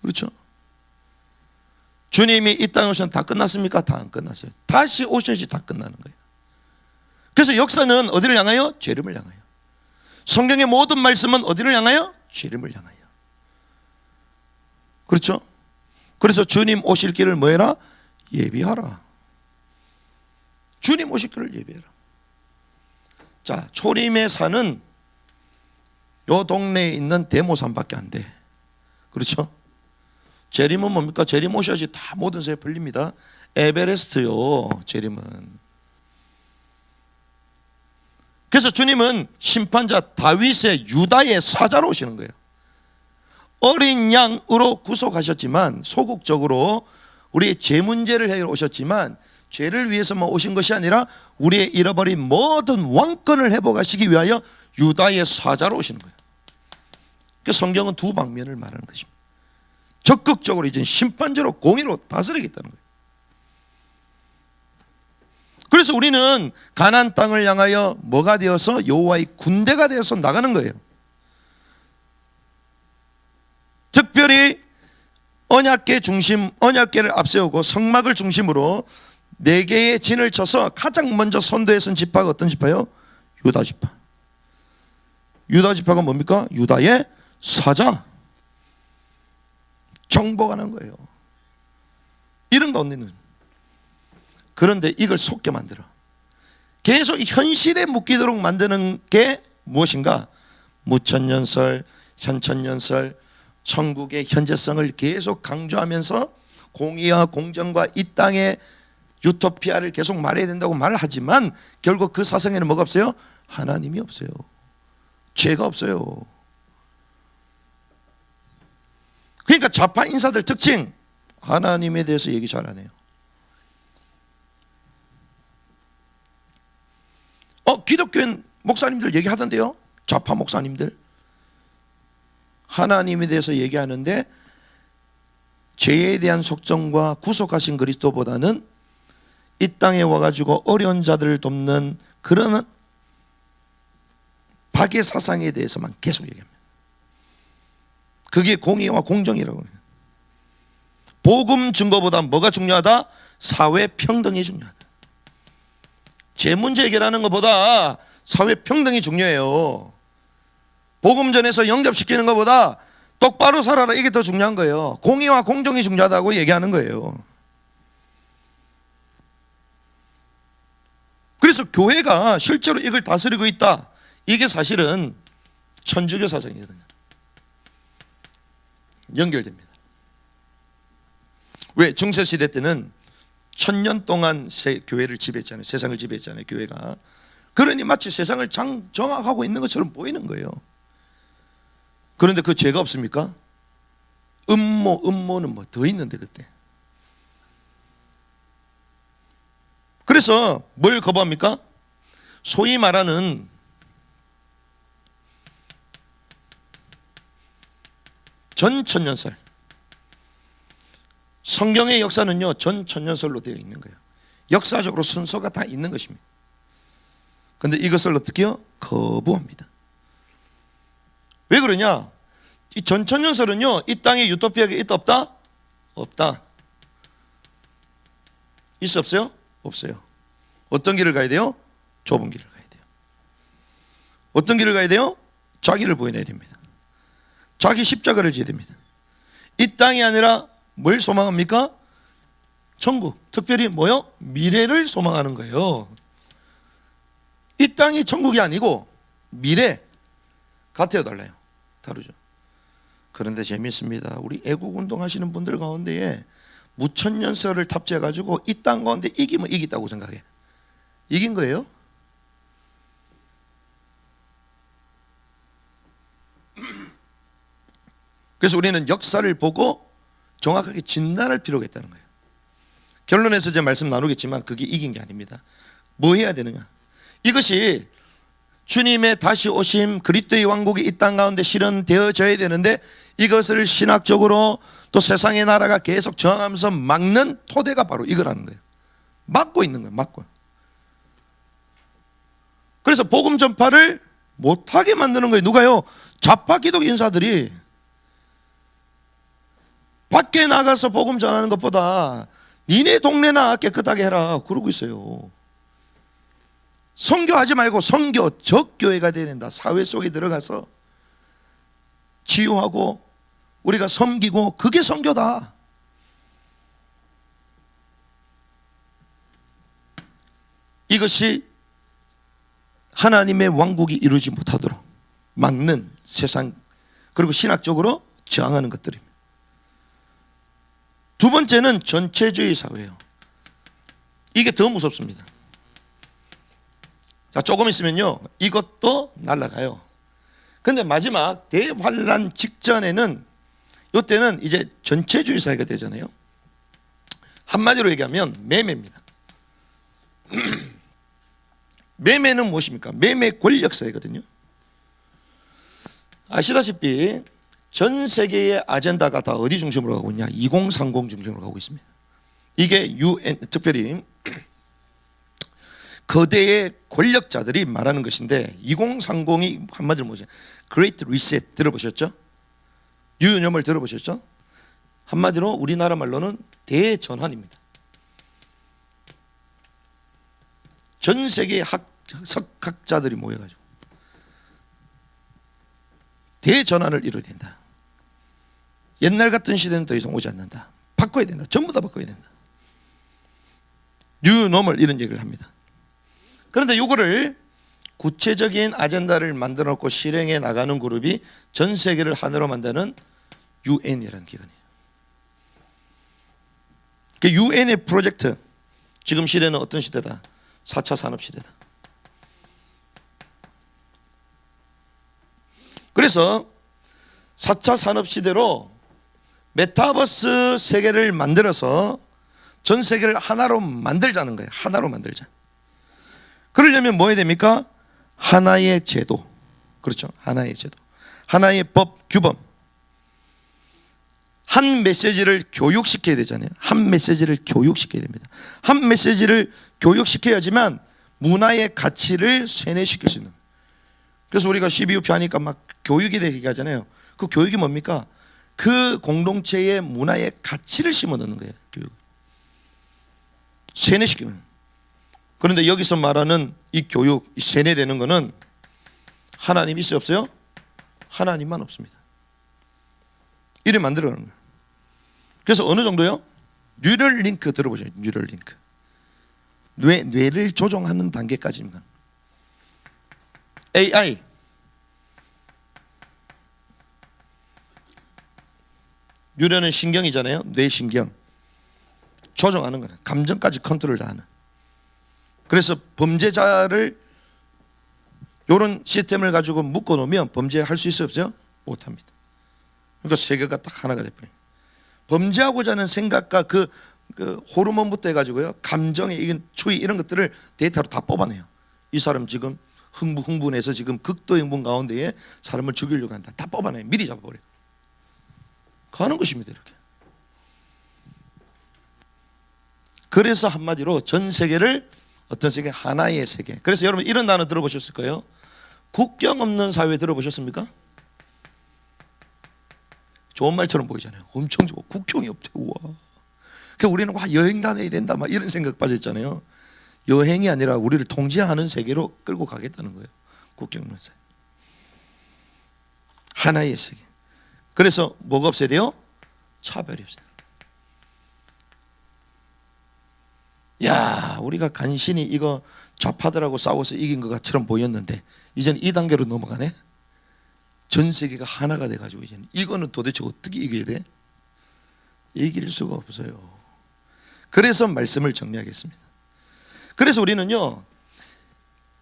그렇죠? 주님이 이 땅에 오시면 다 끝났습니까? 다 안 끝났어요. 다시 오셔야지 다 끝나는 거예요. 그래서 역사는 어디를 향하여? 죄림을 향하여. 성경의 모든 말씀은 어디를 향하여? 죄림을 향하여. 그렇죠? 그래서 주님 오실 길을 뭐 해라? 예비하라. 주님 오실 길을 예비해라. 자, 초림의 산은 요 동네에 있는 대모산밖에 안 돼. 그렇죠? 재림은 뭡니까? 재림 오셔야지 다 모든 새 풀립니다. 에베레스트요, 재림은. 그래서 주님은 심판자 다윗의 유다의 사자로 오시는 거예요. 어린 양으로 구속하셨지만 소극적으로 우리의 죄 문제를 해결 오셨지만 죄를 위해서만 오신 것이 아니라 우리의 잃어버린 모든 왕권을 회복하시기 위하여 유다의 사자로 오시는 거예요. 그래서 성경은 두 방면을 말하는 것입니다. 적극적으로 이제 심판제로 공의로 다스리겠다는 거예요. 그래서 우리는 가나안 땅을 향하여 뭐가 되어서 여호와의 군대가 되어서 나가는 거예요. 특별히 언약궤 중심, 언약궤를 앞세우고 성막을 중심으로 4개의 진을 쳐서 가장 먼저 선도에 선 지파가 어떤 지파요? 유다 지파. 유다 지파가 뭡니까? 유다의 사자. 정복하는 거예요. 이런 가운데는. 그런데 이걸 속게 만들어. 계속 현실에 묶이도록 만드는 게 무엇인가? 무천연설, 현천연설, 천국의 현재성을 계속 강조하면서 공의와 공정과 이 땅의 유토피아를 계속 말해야 된다고 말을 하지만 결국 그 사상에는 뭐가 없어요? 하나님이 없어요. 죄가 없어요. 그러니까 좌파 인사들 특징, 하나님에 대해서 얘기 잘 안 해요. 기독교인 목사님들 얘기하던데요. 좌파 목사님들 하나님에 대해서 얘기하는데 죄에 대한 속정과 구속하신 그리스도보다는 이 땅에 와가지고 어려운 자들을 돕는 그런 박의 사상에 대해서만 계속 얘기합니다. 그게 공의와 공정이라고 해요. 복음 증거보다 뭐가 중요하다? 사회 평등이 중요하다. 죄 문제 해결하는 것보다 사회 평등이 중요해요. 복음 전에서 영접시키는 것보다 똑바로 살아라, 이게 더 중요한 거예요. 공의와 공정이 중요하다고 얘기하는 거예요. 그래서 교회가 실제로 이걸 다스리고 있다, 이게 사실은 천주교 사상이거든요. 연결됩니다. 왜? 중세시대 때는 1000년 동안 교회를 지배했잖아요. 세상을 지배했잖아요, 교회가. 그러니 마치 세상을 정악하고 있는 것처럼 보이는 거예요. 그런데 그 죄가 없습니까? 음모는 뭐 더 있는데 그때. 그래서 뭘 거부합니까? 소위 말하는 전천년설. 성경의 역사는요, 전천년설로 되어 있는 거예요. 역사적으로 순서가 다 있는 것입니다. 그런데 이것을 어떻게요? 거부합니다. 왜 그러냐? 이 전천년설은요, 이 땅에 유토피아가 있다 없다? 없다. 있어 없어요? 없어요. 어떤 길을 가야 돼요? 좁은 길을 가야 돼요. 어떤 길을 가야 돼요? 자기를 부인해야 됩니다. 자기 십자가를 지어야 됩니다. 이 땅이 아니라 뭘 소망합니까? 천국. 특별히 뭐요? 미래를 소망하는 거예요. 이 땅이 천국이 아니고 미래. 같아요, 달라요? 다르죠. 그런데 재미있습니다. 우리 애국운동 하시는 분들 가운데에 무천년설을 탑재해가지고 이 땅 가운데 이기면 이기다고 생각해. 이긴 거예요? 그래서 우리는 역사를 보고 정확하게 진단할 필요가 있다는 거예요. 결론에서 제 말씀 나누겠지만 그게 이긴 게 아닙니다. 뭐 해야 되느냐? 이것이 주님의 다시 오심, 그리스도의 왕국이 이 땅 가운데 실현되어져야 되는데 이것을 신학적으로 또 세상의 나라가 계속 저항하면서 막는 토대가 바로 이거라는 거예요. 막고 있는 거예요. 막고. 그래서 복음 전파를 못하게 만드는 거예요. 누가요? 좌파 기독 인사들이 밖에 나가서 복음 전하는 것보다 니네 동네나 깨끗하게 해라 그러고 있어요. 선교하지 말고 선교적 교회가 되어야 된다. 사회 속에 들어가서 치유하고 우리가 섬기고 그게 선교다. 이것이 하나님의 왕국이 이루지 못하도록 막는 세상, 그리고 신학적으로 저항하는 것들입니다. 두 번째는 전체주의 사회예요. 이게 더 무섭습니다. 자, 조금 있으면요 이것도 날아가요. 근데 마지막 대환란 직전에는, 이때는 이제 전체주의 사회가 되잖아요. 한마디로 얘기하면 매매입니다. 매매는 무엇입니까? 매매 권력 사회거든요. 아시다시피 전 세계의 아젠다가 다 어디 중심으로 가고 있냐? 2030 중심으로 가고 있습니다. 이게 UN, 특별히 거대의 권력자들이 말하는 것인데, 2030이 한마디로 뭐죠? Great Reset 들어보셨죠? 유유념을 들어보셨죠? 한마디로 우리나라 말로는 대전환입니다. 전 세계의 석학자들이 모여가지고 대전환을 이루어야 된다. 옛날 같은 시대는 더 이상 오지 않는다. 바꿔야 된다. 전부 다 바꿔야 된다. 뉴노멀 이런 얘기를 합니다. 그런데 이거를 구체적인 아젠다를 만들어 놓고 실행해 나가는 그룹이 전 세계를 하나로 만드는 UN이라는 기관이에요. 그 UN의 프로젝트, 지금 시대는 어떤 시대다? 4차 산업시대다. 그래서 4차 산업시대로 메타버스 세계를 만들어서 전 세계를 하나로 만들자는 거예요. 하나로 만들자. 그러려면 뭐 해야 됩니까? 하나의 제도. 그렇죠. 하나의 제도. 하나의 법, 규범. 한 메시지를 교육시켜야 되잖아요. 한 메시지를 교육시켜야 됩니다. 한 메시지를 교육시켜야지만 문화의 가치를 세뇌시킬 수 있는. 그래서 우리가 CBUP 하니까 막 교육에 대해 얘기하잖아요. 그 교육이 뭡니까? 그 공동체의 문화의 가치를 심어 넣는 거예요. 교육. 세뇌시키는. 그런데 여기서 말하는 이 교육, 이 세뇌되는 거는 하나님 있어요 없어요? 하나님만 없습니다. 이래 만들어가는 거예요. 그래서 어느 정도요? 뉴럴링크 들어보세요. 뉴럴링크. 뇌를 조종하는 단계까지입니다. AI. 뉴런은 신경이잖아요. 뇌신경. 조종하는 거는 감정까지 컨트롤 다 하는. 그래서 범죄자를 이런 시스템을 가지고 묶어놓으면 범죄할 수 있어요? 없어요? 못합니다. 그러니까 세계가 딱 하나가 돼버려요. 범죄하고자 하는 생각과 그 호르몬부터 해가지고요, 감정의 이건 추위 이런 것들을 데이터로 다 뽑아내요. 이 사람 지금 흥분해서 지금 극도 흥분 가운데에 사람을 죽이려고 한다. 다 뽑아내요. 미리 잡아버려요. 가는 것입니다. 이렇게. 그래서 한마디로 전 세계를 어떤 세계? 하나의 세계. 그래서 여러분 이런 단어 들어보셨을 거예요. 국경 없는 사회 들어보셨습니까? 좋은 말처럼 보이잖아요. 엄청 좋아. 국경이 없대. 우와. 그러니까 우리는 와 여행 다녀야 된다 막 이런 생각 빠졌잖아요. 여행이 아니라 우리를 통제하는 세계로 끌고 가겠다는 거예요. 국경 없는 세계. 하나의 세계. 그래서 뭐가 없어야 돼요? 차별이 없어요. 야, 우리가 간신히 이거 좌파들하고 싸워서 이긴 것처럼 보였는데 이제는 이 단계로 넘어가네. 전 세계가 하나가 돼가지고 이제는 이거는 도대체 어떻게 이겨야 돼? 이길 수가 없어요. 그래서 말씀을 정리하겠습니다. 그래서 우리는요,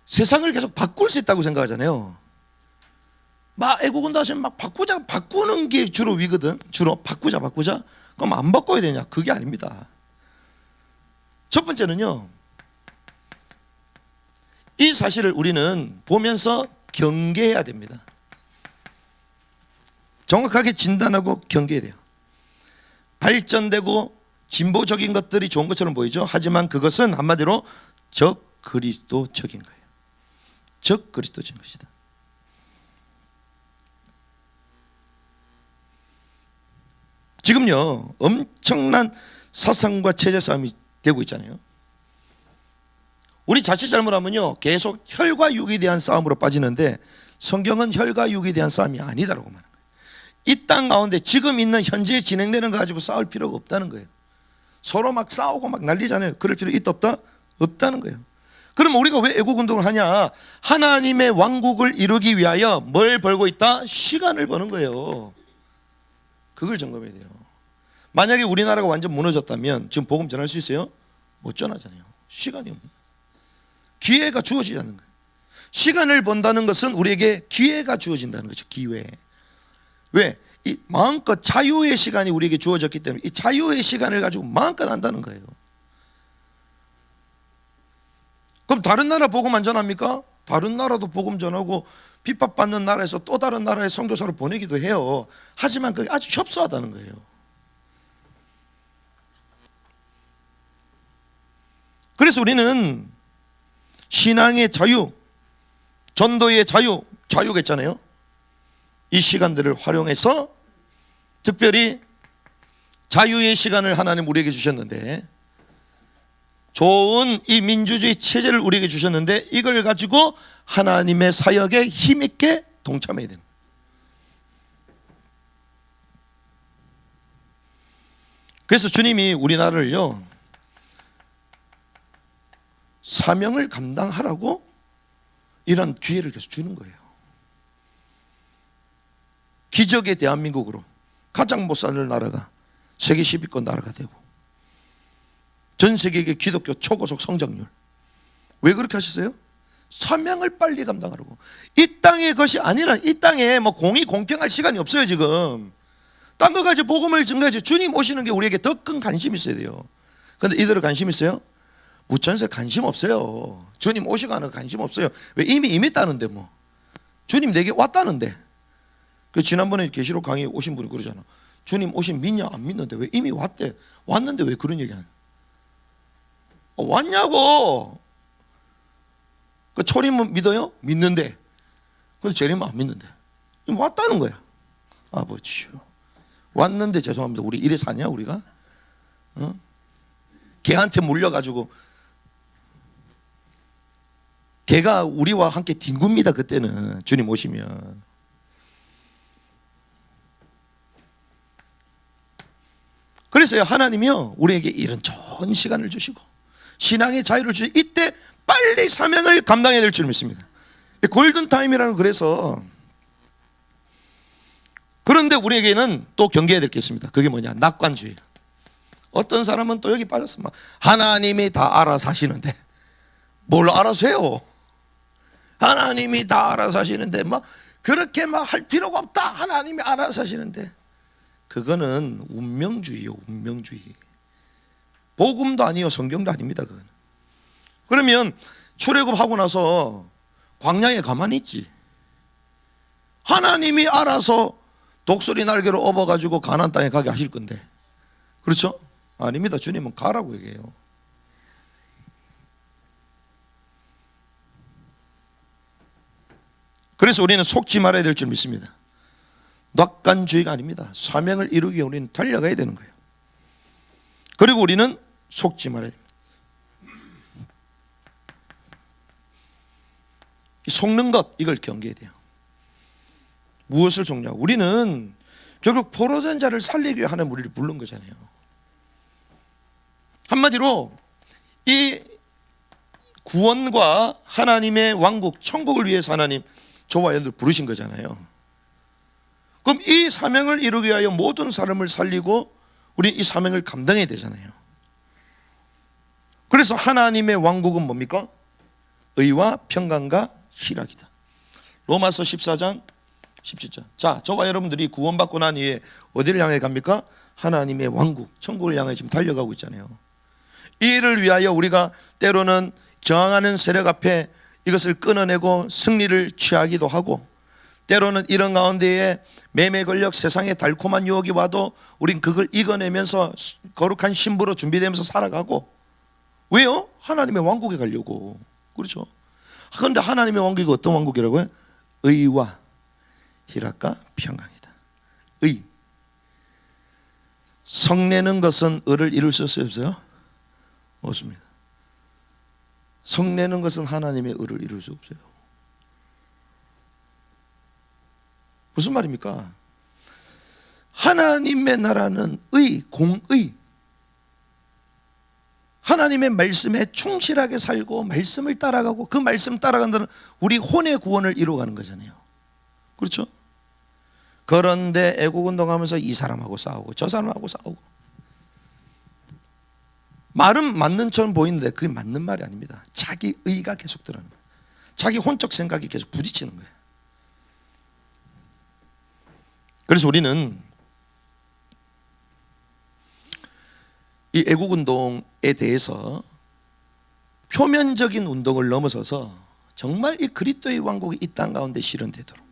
세상을 계속 바꿀 수 있다고 생각하잖아요. 막 애국운동 하시면 막 바꾸는 게 주로 위거든. 주로 바꾸자. 그럼 안 바꿔야 되냐? 그게 아닙니다. 첫 번째는요, 이 사실을 우리는 보면서 경계해야 됩니다. 정확하게 진단하고 경계해야 돼요. 발전되고 진보적인 것들이 좋은 것처럼 보이죠. 하지만 그것은 한마디로 적그리스도적인 거예요. 적그리스도적인 것이다. 지금요, 엄청난 사상과 체제 싸움이 되고 있잖아요. 우리 자칫 잘못하면요, 계속 혈과 육에 대한 싸움으로 빠지는데 성경은 혈과 육에 대한 싸움이 아니다라고 말하는 거예요. 이 땅 가운데 지금 있는 현재 진행되는 거 가지고 싸울 필요가 없다는 거예요. 서로 막 싸우고 막 난리잖아요. 그럴 필요 있다 없다? 없다는 거예요. 그럼 우리가 왜 애국운동을 하냐? 하나님의 왕국을 이루기 위하여 뭘 벌고 있다? 시간을 버는 거예요. 그걸 점검해야 돼요. 만약에 우리나라가 완전 무너졌다면 지금 복음 전할 수 있어요? 못 전하잖아요. 시간이 없는 거예요. 기회가 주어지지 않는 거예요. 시간을 번다는 것은 우리에게 기회가 주어진다는 거죠. 기회. 왜? 이 마음껏 자유의 시간이 우리에게 주어졌기 때문에 이 자유의 시간을 가지고 마음껏 한다는 거예요. 그럼 다른 나라 복음 안 전합니까? 다른 나라도 복음 전하고 핍박받는 나라에서 또 다른 나라에 선교사를 보내기도 해요. 하지만 그게 아주 협소하다는 거예요. 그래서 우리는 신앙의 자유, 전도의 자유가 있잖아요. 이 시간들을 활용해서 특별히 자유의 시간을 하나님 우리에게 주셨는데, 좋은 이 민주주의 체제를 우리에게 주셨는데 이걸 가지고 하나님의 사역에 힘있게 동참해야 되는 거예요. 그래서 주님이 우리나라를요, 사명을 감당하라고 이런 기회를 계속 주는 거예요. 기적의 대한민국으로 가장 못 사는 나라가 세계 10위권 나라가 되고 전 세계의 기독교 초고속 성장률. 왜 그렇게 하셨어요? 사명을 빨리 감당하라고. 이 땅의 것이 아니라 이 땅에 뭐 공평할 시간이 없어요. 지금 딴 거 가지고 복음을 증거해서 주님 오시는 게 우리에게 더 큰 관심이 있어야 돼요. 그런데 이대로 관심 있어요? 무천세 관심 없어요. 주님 오시가는 관심 없어요. 왜? 이미 임했다는데 뭐. 주님 내게 왔다는데. 그 지난번에 계시록 강의 오신 분이 그러잖아. 주님 오신 믿냐 안 믿는데 왜 이미 왔대. 왔는데 왜 그런 얘기 하냐. 왔냐고. 그 초림은 믿어요? 믿는데. 근데 재림은 안 믿는데. 왔다는 거야. 아버지요. 왔는데 죄송합니다. 우리 이래 사냐 우리가? 걔한테 물려가지고 걔가 우리와 함께 뒹굽니다. 그때는 주님 오시면. 그래서요, 하나님이요 우리에게 이런 좋은 시간을 주시고 신앙의 자유를 주시고 이때 빨리 사명을 감당해야 될 줄 믿습니다. 골든타임이라는, 그래서 그런데 우리에게는 또 경계해야 될 게 있습니다. 그게 뭐냐? 낙관주의. 어떤 사람은 또 여기 빠졌어. 막 하나님이 다 알아서 하시는데 뭘 알아서 해요? 하나님이 다 알아서 하시는데 막 그렇게 막 할 필요가 없다. 하나님이 알아서 하시는데, 그거는 운명주의요, 운명주의. 복음도 아니요, 성경도 아닙니다. 그건. 그러면 출애굽하고 나서 광야에 가만히 있지. 하나님이 알아서 독수리 날개로 업어가지고 가나안 땅에 가게 하실 건데, 그렇죠? 아닙니다. 주님은 가라고 얘기해요. 그래서 우리는 속지 말아야 될 줄 믿습니다. 낙관주의가 아닙니다. 사명을 이루기 위해 우리는 달려가야 되는 거예요. 그리고 우리는 속지 말아야 됩니다. 속는 것, 이걸 경계해야 돼요. 무엇을 속냐고? 우리는 결국 포로된 자를 살리기 위해 하나님 우리를 부른 거잖아요. 한마디로 이 구원과 하나님의 왕국, 천국을 위해서 하나님 저와 여러분들 부르신 거잖아요. 그럼 이 사명을 이루기 위하여 모든 사람을 살리고 우리 이 사명을 감당해야 되잖아요. 그래서 하나님의 왕국은 뭡니까? 의와 평강과 희락이다. 로마서 14장 17절. 자, 저와 여러분들이 구원받고 난 이후에 어디를 향해 갑니까? 하나님의 왕국, 천국을 향해 지금 달려가고 있잖아요. 이 일을 위하여 우리가 때로는 저항하는 세력 앞에 이것을 끊어내고 승리를 취하기도 하고, 때로는 이런 가운데에 매매 권력, 세상의 달콤한 유혹이 와도 우린 그걸 이겨내면서 거룩한 신부로 준비되면서 살아가고. 왜요? 하나님의 왕국에 가려고. 그렇죠? 그런데 하나님의 왕국이 어떤 왕국이라고요? 의와 희락과 평강이다. 의. 성내는 것은 의를 이룰 수 없어요? 없습니다. 성내는 것은 하나님의 의를 이룰 수 없어요. 무슨 말입니까? 하나님의 나라는 의, 공의. 하나님의 말씀에 충실하게 살고 말씀을 따라가고 그 말씀 따라간다는 우리 혼의 구원을 이루어가는 거잖아요. 그렇죠? 그런데 애국운동하면서 이 사람하고 싸우고 저 사람하고 싸우고, 말은 맞는 처럼 보이는데 그게 맞는 말이 아닙니다. 자기 의가 계속 드러나는 거예요. 자기 혼적 생각이 계속 부딪히는 거예요. 그래서 우리는 이 애국운동에 대해서 표면적인 운동을 넘어서서 정말 이 그리스도의 왕국이 이 땅 가운데 실현되도록,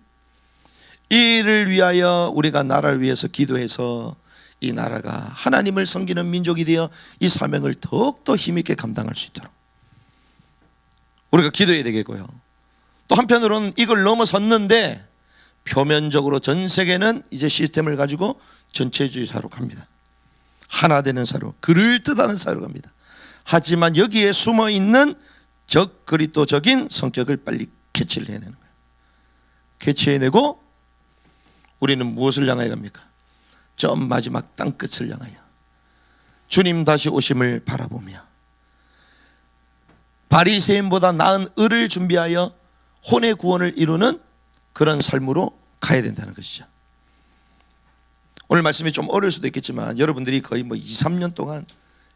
이를 위하여 우리가 나라를 위해서 기도해서 이 나라가 하나님을 섬기는 민족이 되어 이 사명을 더욱더 힘있게 감당할 수 있도록 우리가 기도해야 되겠고요. 또 한편으로는 이걸 넘어섰는데 표면적으로 전 세계는 이제 시스템을 가지고 전체주의 사회로 갑니다. 하나 되는 사회로, 그럴듯하는 사회로 갑니다. 하지만 여기에 숨어있는 적 그리스도적인 성격을 빨리 캐치를 해내는 거예요. 캐치해내고 우리는 무엇을 향하여 갑니까? 저 마지막 땅끝을 향하여 주님 다시 오심을 바라보며 바리새인보다 나은 의를 준비하여 혼의 구원을 이루는 그런 삶으로 가야 된다는 것이죠. 오늘 말씀이 좀 어려울 수도 있겠지만 여러분들이 거의 2, 3년 동안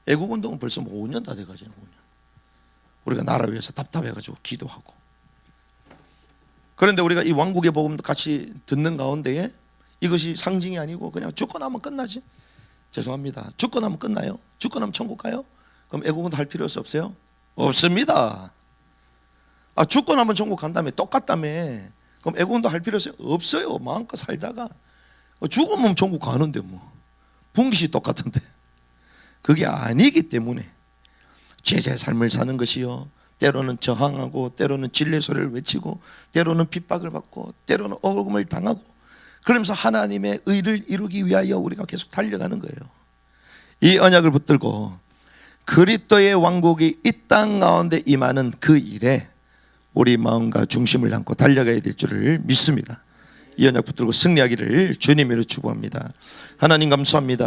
애국운동은 벌써 5년 다 돼가잖아요. 5년. 우리가 나라 위해서 답답해가지고 기도하고, 그런데 우리가 이 왕국의 복음도 같이 듣는 가운데에 이것이 상징이 아니고 그냥 죽고 나면 끝나지. 죄송합니다. 죽고 나면 끝나요? 죽고 나면 천국 가요? 그럼 애국운동 할 필요 없어요? 없습니다. 죽고 나면 천국 간다며, 똑같다며. 그럼 애국운동 할 필요 없어요. 마음껏 살다가 죽으면 천국 가는데 뭐 분깃이 똑같은데. 그게 아니기 때문에 제자의 삶을 사는 것이요, 때로는 저항하고 때로는 진리의 소리를 외치고 때로는 핍박을 받고 때로는 억울함을 당하고, 그러면서 하나님의 의를 이루기 위하여 우리가 계속 달려가는 거예요. 이 언약을 붙들고 그리스도의 왕국이 이 땅 가운데 임하는 그 일에 우리 마음과 중심을 담고 달려가야 될 줄을 믿습니다. 이 언약 붙들고 승리하기를 주님으로 축복합니다. 하나님 감사합니다.